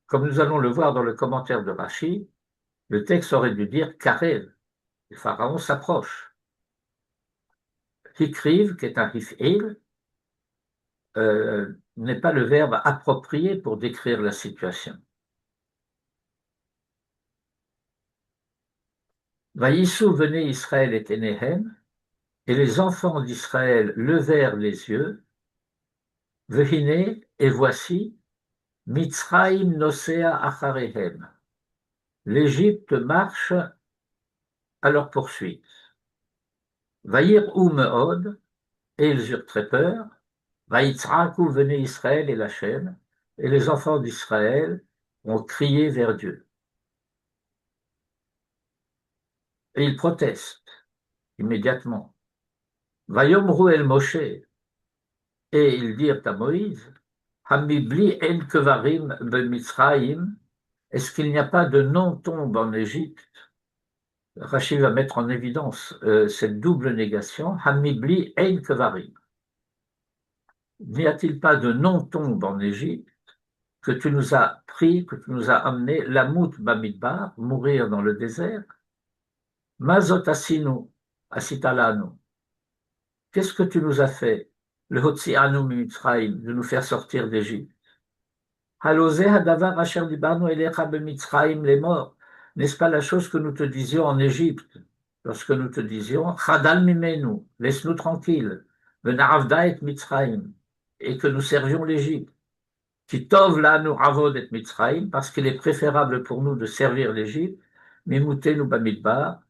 Speaker 1: Comme nous allons le voir dans le commentaire de Rashi, le texte aurait dû dire Karev. Le Pharaon s'approche. Hikriv, qui est un hif'il, n'est pas le verbe approprié pour décrire la situation. Vaïssou venez Israël et Ténéhem, et les enfants d'Israël levèrent les yeux. Vehine, et voici, Mitzraïm nosea acharehem. L'Égypte marche à leur poursuite. Vaïr ou meod, et ils eurent très peur. Vaïtzraku venez Israël et Lachem, et les enfants d'Israël ont crié vers Dieu. Et ils protestent immédiatement. Vayomru el Moshe, et ils dirent à Moïse, Hamibli en kevarim bemitzraim, est-ce qu'il n'y a pas de non-tombe en Égypte? Rashi va mettre en évidence cette double négation, Hamibli en kevarim. N'y a-t-il pas de non-tombe en Égypte que tu nous as pris, que tu nous as amené, Lamut bamidbar, mourir dans le désert? Mazot asinu, asitalanu. Qu'est-ce que tu nous as fait? Le Hotzianu Mitzrayim, de nous faire sortir d'Égypte. Halosé hadavar asher dibanu elecha bemitzrayim les morts. N'est-ce pas la chose que nous te disions en Égypte, lorsque nous te disions, Chadal mimenu, laisse-nous tranquilles, venaravda et Mitzrayim, et que nous servions l'Égypte. Kitov lanu avod et Mitzrayim, parce qu'il est préférable pour nous de servir l'Égypte, mimutenu bamidbar,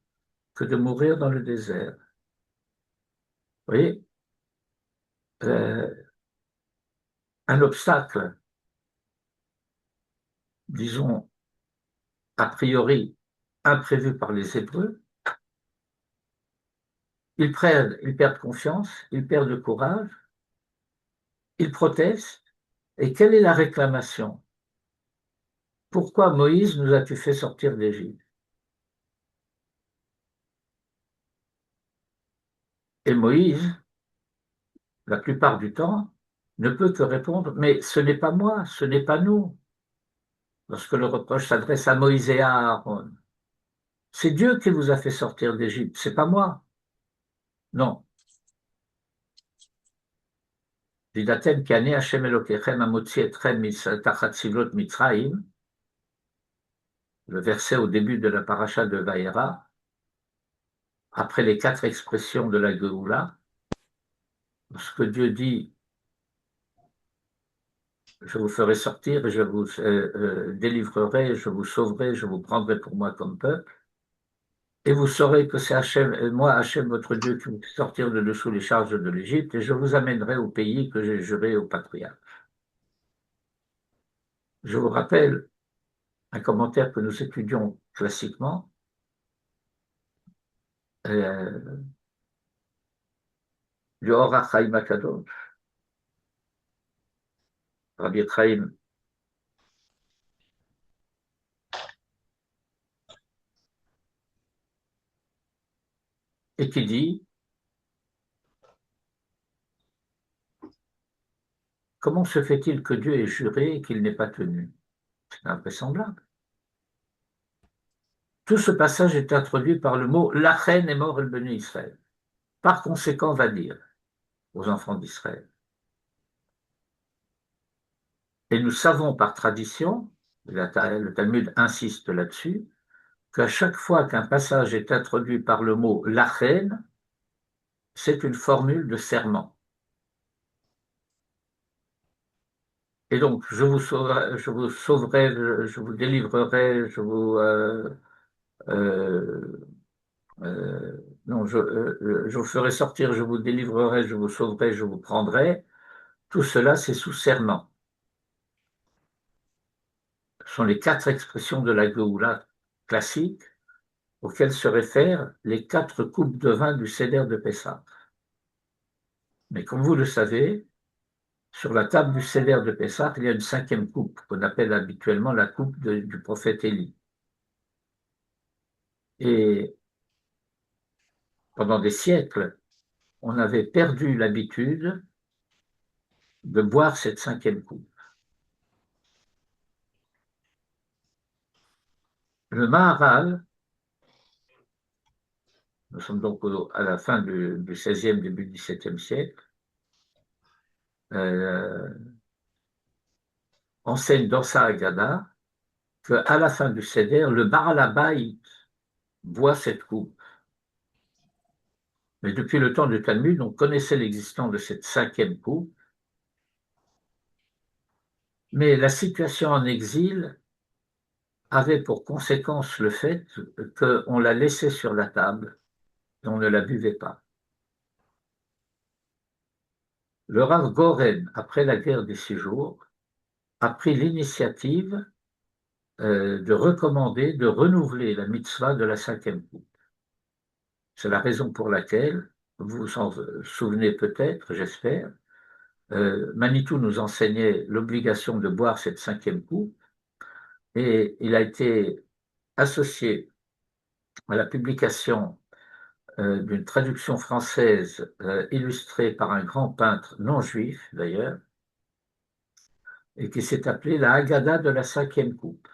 Speaker 1: que de mourir dans le désert. Vous voyez, un obstacle, disons, a priori imprévu par les Hébreux, ils perdent confiance, ils perdent courage, ils protestent. Et quelle est la réclamation? Pourquoi Moïse nous as-tu fait sortir d'Égypte? Et Moïse, la plupart du temps, ne peut que répondre, mais ce n'est pas moi, ce n'est pas nous. Lorsque le reproche s'adresse à Moïse et à Aaron, c'est Dieu qui vous a fait sortir d'Égypte, c'est pas moi. Non. Didatem kane Hashem Elokechem amotzi etchem tachat sivlot Mitzrayim, le verset au début de la paracha de Vaïra, après les 4 expressions de la Géoula, lorsque Dieu dit je vous ferai sortir, et je vous délivrerai, je vous sauverai, je vous prendrai pour moi comme peuple, et vous saurez que c'est Hachem, moi, Hachem, votre Dieu, qui vous fait sortir de dessous les charges de l'Égypte, et je vous amènerai au pays que j'ai juré aux patriarches. Je vous rappelle un commentaire que nous étudions classiquement, du Orach Chaim HaKadosh, Rabbi Chaim, et qui dit, comment se fait-il que Dieu ait juré et qu'il n'ait pas tenu? C'est invraisemblable. Tout ce passage est introduit par le mot « Lachen est mort el benu Israël ». Par conséquent, va dire aux enfants d'Israël. Et nous savons par tradition, le Talmud insiste là-dessus, qu'à chaque fois qu'un passage est introduit par le mot lachen, c'est une formule de serment. Et donc, je vous sauverai, je vous délivrerai, euh, non, je vous ferai sortir, je vous délivrerai, je vous sauverai, je vous prendrai. Tout cela, c'est sous serment. Ce sont les 4 expressions de la Géoula classique auxquelles se réfèrent les 4 coupes de vin du Seder de Pessah. Mais comme vous le savez, sur la table du Seder de Pessah, il y a une 5e coupe qu'on appelle habituellement la coupe du prophète Élie. Et pendant des siècles, on avait perdu l'habitude de boire cette 5e coupe. Le Maharal, nous sommes donc à la fin du XVIe, début du XVIIe siècle, enseigne dans sa Haggadah qu'à la fin du Seder, le Baal HaBayit boit cette coupe. Mais depuis le temps du Talmud, on connaissait l'existence de cette 5e coupe, mais la situation en exil avait pour conséquence le fait qu'on la laissait sur la table et on ne la buvait pas. Le Rav Goren, après la guerre des 6 jours, a pris l'initiative de recommander, de renouveler la mitzvah de la 5e coupe. C'est la raison pour laquelle, vous vous en souvenez peut-être, j'espère, Manitou nous enseignait l'obligation de boire cette 5e coupe, et il a été associé à la publication d'une traduction française illustrée par un grand peintre non juif d'ailleurs, et qui s'est appelée la Haggadah de la 5e coupe.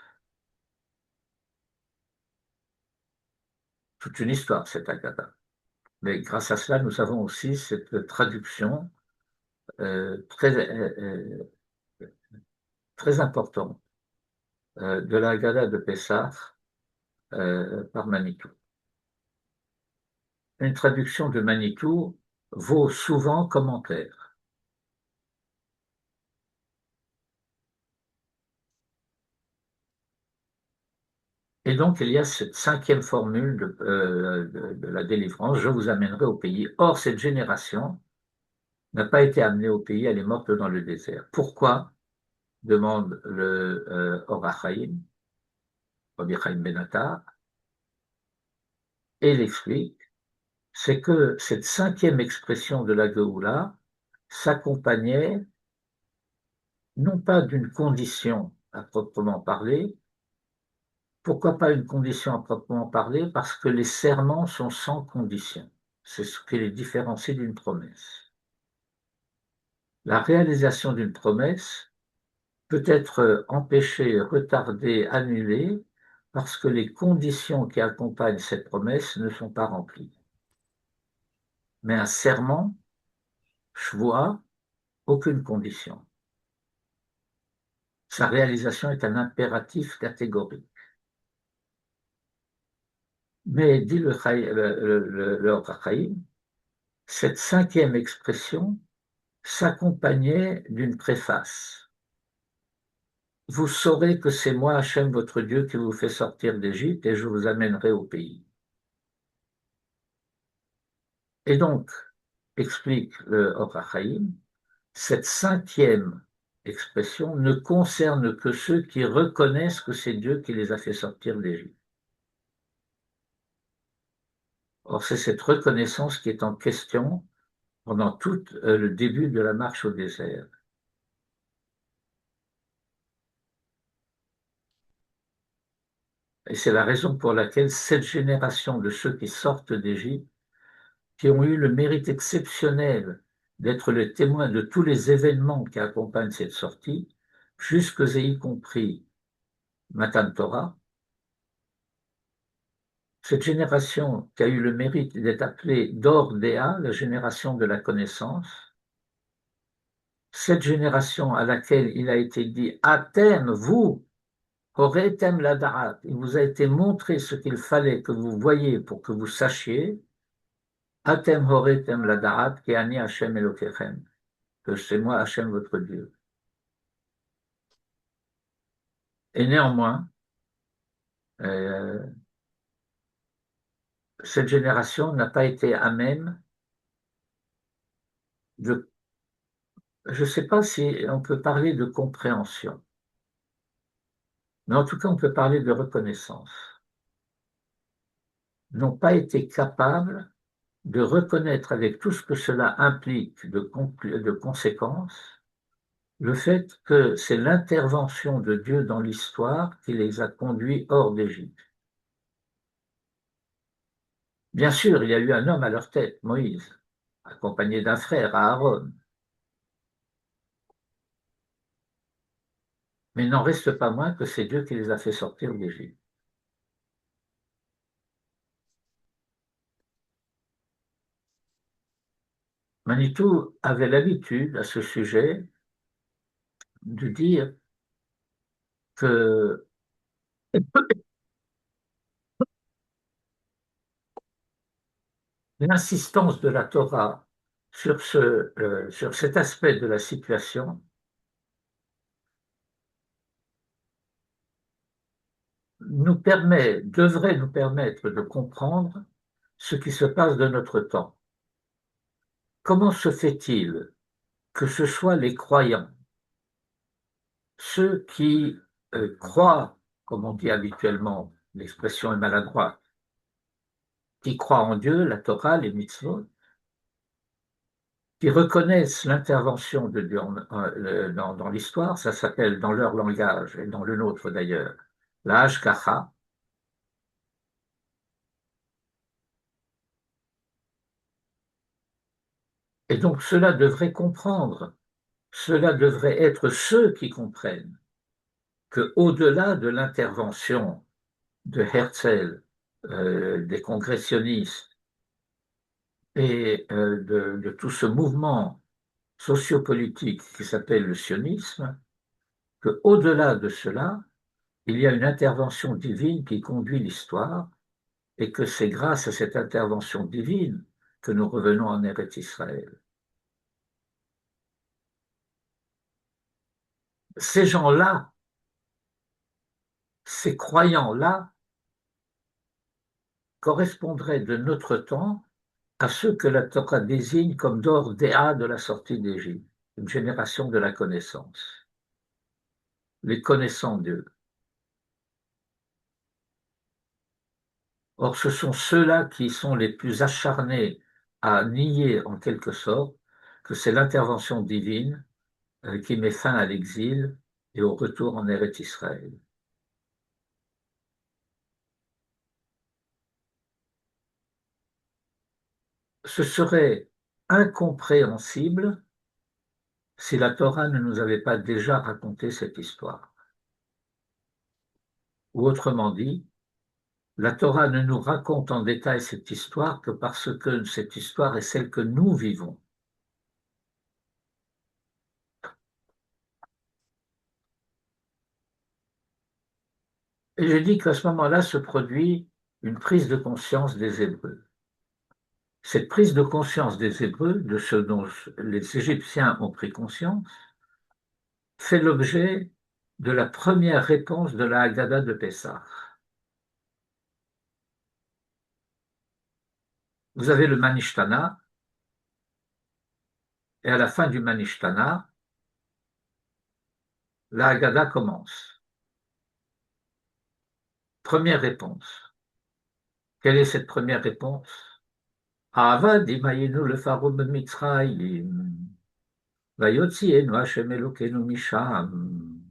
Speaker 1: Toute une histoire, cette Haggadah. Mais grâce à cela, nous avons aussi cette traduction très importante de la Haggadah de Pessah par Manitou. Une traduction de Manitou vaut souvent commentaire. Et donc, il y a cette 5e formule de la délivrance, je vous amènerai au pays. Or, cette génération n'a pas été amenée au pays, elle est morte dans le désert. Pourquoi demande le Or HaChaim, Rabbi Chaim Ben Attar, et il explique, c'est que cette 5e expression de la Géoula s'accompagnait non pas d'une condition à proprement parler. Pourquoi pas une condition à proprement parler? Parce que les serments sont sans condition. C'est ce qui les différencie d'une promesse. La réalisation d'une promesse peut être empêchée, retardée, annulée, parce que les conditions qui accompagnent cette promesse ne sont pas remplies. Mais un serment, shvoua, aucune condition. Sa réalisation est un impératif catégorique. Mais, dit le Or HaChaim, cette 5e expression s'accompagnait d'une préface. Vous saurez que c'est moi, Hachem, votre Dieu, qui vous fait sortir d'Égypte, et je vous amènerai au pays. Et donc, explique le Or HaChaim, cette 5e expression ne concerne que ceux qui reconnaissent que c'est Dieu qui les a fait sortir d'Égypte. Or, c'est cette reconnaissance qui est en question pendant tout le début de la marche au désert. Et c'est la raison pour laquelle cette génération de ceux qui sortent d'Égypte, qui ont eu le mérite exceptionnel d'être les témoins de tous les événements qui accompagnent cette sortie, jusque et y compris Matan Torah, cette génération qui a eu le mérite d'être appelée Dor Déa, la génération de la connaissance, cette génération à laquelle il a été dit Atem, vous, Horetem Ladarat, il vous a été montré ce qu'il fallait que vous voyiez pour que vous sachiez, Atem Horetem Ladarat, qui ani Hashem Elokechem, que c'est moi Hashem votre Dieu. Et néanmoins, cette génération n'a pas été à même de, je ne sais pas si on peut parler de compréhension, mais en tout cas on peut parler de reconnaissance, n'ont pas été capables de reconnaître avec tout ce que cela implique de conséquences, le fait que c'est l'intervention de Dieu dans l'histoire qui les a conduits hors d'Égypte. Bien sûr, il y a eu un homme à leur tête, Moïse, accompagné d'un frère, Aaron. Mais il n'en reste pas moins que c'est Dieu qui les a fait sortir d'Égypte. Manitou avait l'habitude à ce sujet de dire que l'insistance de la Torah sur cet aspect de la situation devrait nous permettre de comprendre ce qui se passe de notre temps. Comment se fait-il que ce soit les croyants, ceux qui croient, comme on dit habituellement, l'expression est maladroite, qui croient en Dieu, la Torah, les mitzvot, qui reconnaissent l'intervention de Dieu dans l'histoire, ça s'appelle dans leur langage et dans le nôtre d'ailleurs, la hashgacha. Et donc cela devrait comprendre, cela devrait être ceux qui comprennent que au-delà de l'intervention de Herzl, des congressionnistes et de tout ce mouvement sociopolitique qui s'appelle le sionisme, qu'au-delà de cela, il y a une intervention divine qui conduit l'histoire et que c'est grâce à cette intervention divine que nous revenons en Eretz Israël. Ces gens-là, ces croyants-là, correspondraient de notre temps à ceux que la Torah désigne comme Dor Déa de la sortie d'Égypte, une génération de la connaissance, les connaissants Dieu. Or, ce sont ceux-là qui sont les plus acharnés à nier en quelque sorte que c'est l'intervention divine qui met fin à l'exil et au retour en Eretz Israël. Ce serait incompréhensible si la Torah ne nous avait pas déjà raconté cette histoire. Ou autrement dit, la Torah ne nous raconte en détail cette histoire que parce que cette histoire est celle que nous vivons. Et je dis qu'à ce moment-là se produit une prise de conscience des Hébreux. Cette prise de conscience des Hébreux, de ce dont les Égyptiens ont pris conscience, fait l'objet de la première réponse de la Haggadah de Pessah. Vous avez le Manishtana, et à la fin du Manishtana, la Haggadah commence. Première réponse. Quelle est cette première réponse? Avad imayenu le pharaon b'Mitzrayim, vayotzienu Hashem Elokeinu misham,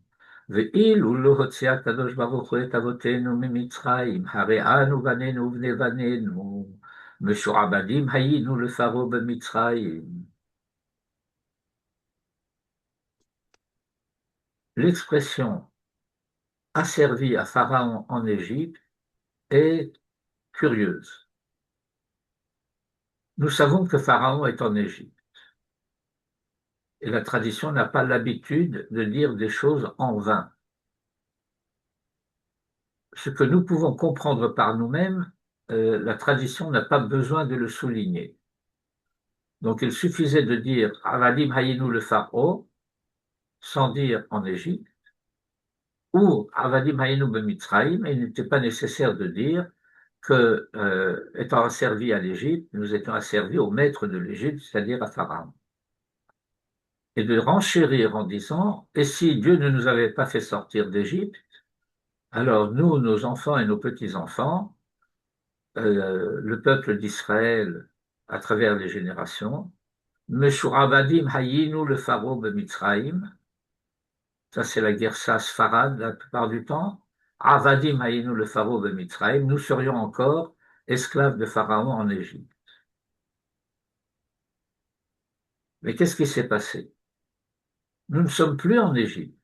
Speaker 1: ve'ilu lo hotzi HaKadosh Baruch Hu et avotenu mimitzrayim, hare anu banenu vnei banenu, meshu'abadim hayinu le pharaon b'Mitzrayim. L'expression asservi à Pharaon en Égypte est curieuse. Nous savons que Pharaon est en Égypte. Et la tradition n'a pas l'habitude de dire des choses en vain. Ce que nous pouvons comprendre par nous-mêmes, la tradition n'a pas besoin de le souligner. Donc il suffisait de dire Avadim Hayinu le Pharaon, sans dire en Égypte, ou Avadim Hayinu Bemitzraïm, et il n'était pas nécessaire de dire que, étant asservis à l'Égypte, nous étions asservis au maître de l'Égypte, c'est-à-dire à Pharaon. Et de renchérir en disant, et si Dieu ne nous avait pas fait sortir d'Égypte, alors nous, nos enfants et nos petits-enfants, le peuple d'Israël, à travers les générations, Meshuravadim Hayinu le Pharaon Bemitzraïm, ça c'est la Gersa Sfarad la plupart du temps, Avadim Hayinu le Pharaon Bemitzraïm, nous serions encore esclaves de Pharaon en Égypte. Mais qu'est-ce qui s'est passé? Nous ne sommes plus en Égypte,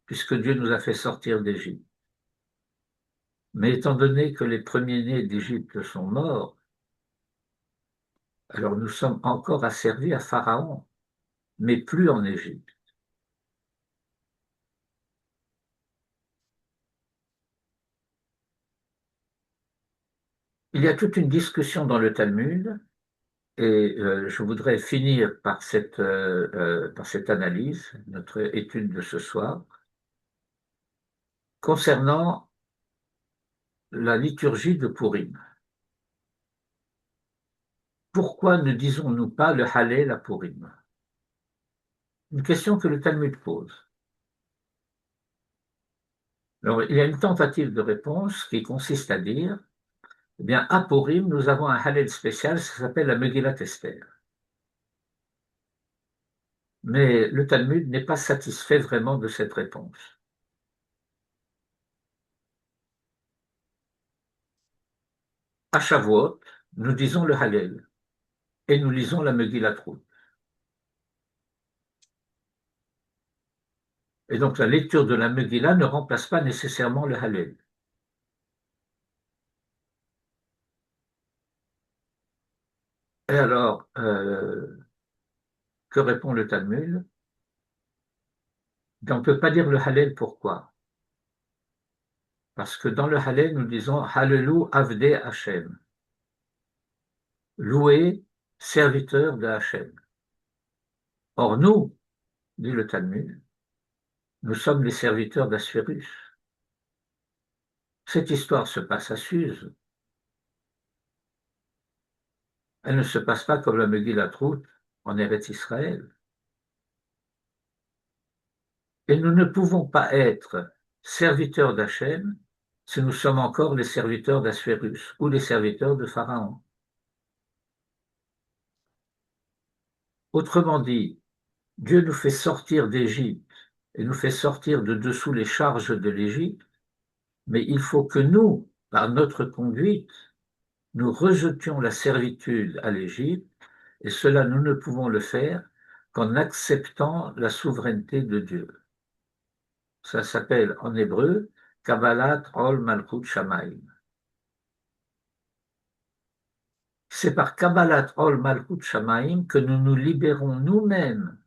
Speaker 1: puisque Dieu nous a fait sortir d'Égypte. Mais étant donné que les premiers-nés d'Égypte sont morts, alors nous sommes encore asservis à Pharaon, mais plus en Égypte. Il y a toute une discussion dans le Talmud, et je voudrais finir par cette analyse, notre étude de ce soir, concernant la liturgie de Purim. Pourquoi ne disons-nous pas le Hallel à Purim? Une question que le Talmud pose. Alors, il y a une tentative de réponse qui consiste à dire, eh bien, à Purim, nous avons un Hallel spécial, ça s'appelle la Megillat Esther. Mais le Talmud n'est pas satisfait vraiment de cette réponse. À Shavuot, nous disons le Hallel et nous lisons la Megillat Ruth. Et donc la lecture de la Megillah ne remplace pas nécessairement le Hallel. Et alors, que répond le Talmud? On ne peut pas dire le Hallel, pourquoi? Parce que dans le Hallel, nous disons Hallelu Avdei Hashem. Loué, serviteur de Hashem. Or nous, dit le Talmud, nous sommes les serviteurs d'Assuérus. Cette histoire se passe à Suse. Elle ne se passe pas comme la Megillat Ruth en Eretz Israël. Et nous ne pouvons pas être serviteurs d'Hachem si nous sommes encore les serviteurs d'Assuérus ou les serviteurs de Pharaon. Autrement dit, Dieu nous fait sortir d'Égypte et nous fait sortir de dessous les charges de l'Égypte, mais il faut que nous, par notre conduite, nous rejetions la servitude à l'Égypte, et cela nous ne pouvons le faire qu'en acceptant la souveraineté de Dieu. Ça s'appelle en hébreu Kabbalat Ol Malchut Shamayim. C'est par Kabbalat Ol Malchut Shamayim que nous nous libérons nous-mêmes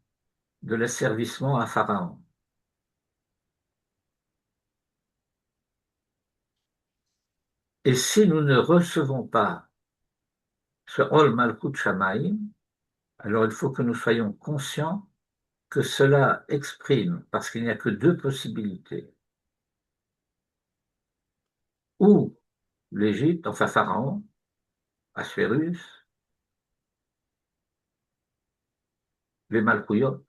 Speaker 1: de l'asservissement à Pharaon. Et si nous ne recevons pas ce Ol Malchut Shamayim, alors il faut que nous soyons conscients que cela exprime, parce qu'il n'y a que deux possibilités, ou l'Égypte, enfin Pharaon, Assuérus, les Malchouyot,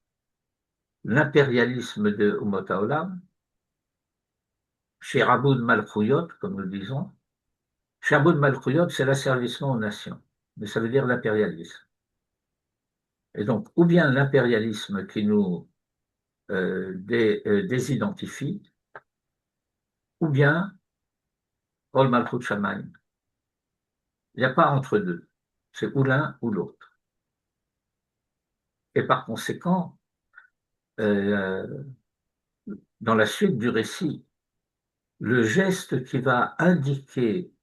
Speaker 1: l'impérialisme de Umot HaOlam, Shiraboud Malchouyot, comme nous disons. Shiraboud Malchouyot, c'est l'asservissement aux nations, mais ça veut dire l'impérialisme. Et donc, ou bien l'impérialisme qui nous désidentifie, ou bien Ol Malchut Shamayim. Il n'y a pas entre deux. C'est ou l'un ou l'autre. Et par conséquent, dans la suite du récit, le geste qui va indiquer,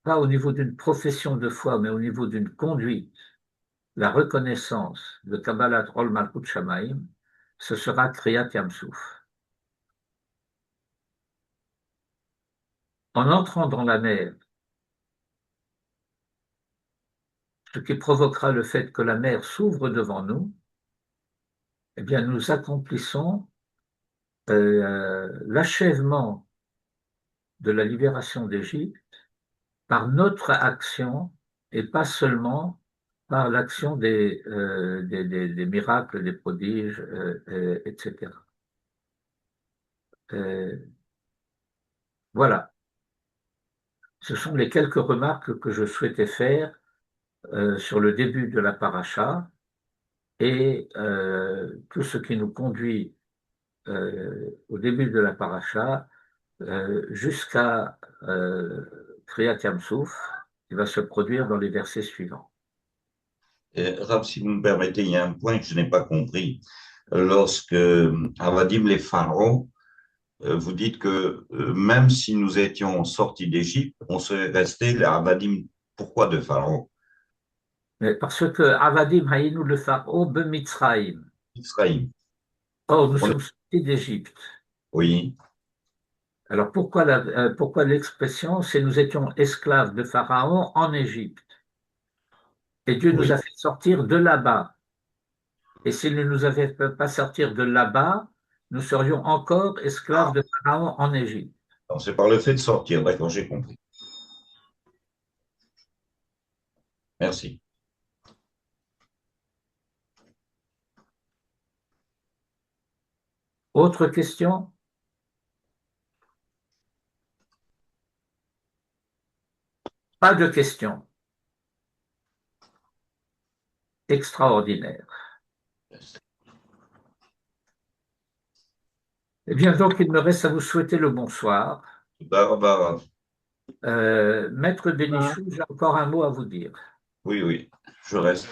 Speaker 1: pas au niveau d'une profession de foi, mais au niveau d'une conduite, la reconnaissance de Kabbalat Ol Malkut Shamaim, ce sera Kriyat Yam Souf. En entrant dans la mer, ce qui provoquera le fait que la mer s'ouvre devant nous, eh bien, nous accomplissons l'achèvement de la libération d'Égypte par notre action et pas seulement par l'action des miracles, des prodiges, etc. Voilà. Ce sont les quelques remarques que je souhaitais faire sur le début de la paracha et tout ce qui nous conduit au début de la paracha jusqu'à Kriyat Yam Souf, qui va se produire dans les versets suivants.
Speaker 2: Rav, si vous me permettez, il y a un point que je n'ai pas compris. Lorsque Avadim les pharaons, vous dites que même si nous étions sortis d'Égypte, on serait resté les Avadim. Pourquoi de pharaons?
Speaker 1: Mais parce que Avadim Hayinu le Pharaon Bemitzraïm.
Speaker 2: Israël.
Speaker 1: Or, nous
Speaker 2: On-
Speaker 1: sommes sortis d'Égypte.
Speaker 2: Oui,
Speaker 1: Alors pourquoi l'expression, c'est nous étions esclaves de Pharaon en Égypte. Et Dieu nous
Speaker 2: oui.
Speaker 1: a fait sortir de là-bas. Et s'il ne nous avait pas sortir de là-bas, nous serions encore esclaves de Pharaon en Égypte.
Speaker 2: Non, c'est par le fait de sortir. D'accord, j'ai compris. Merci.
Speaker 1: Autre question? Pas de question. Extraordinaire. Eh bien, donc, il me reste à vous souhaiter le bonsoir.
Speaker 2: Barbara.
Speaker 1: Maître Bénichou, j'ai encore un mot à vous dire.
Speaker 2: Oui, oui, je reste.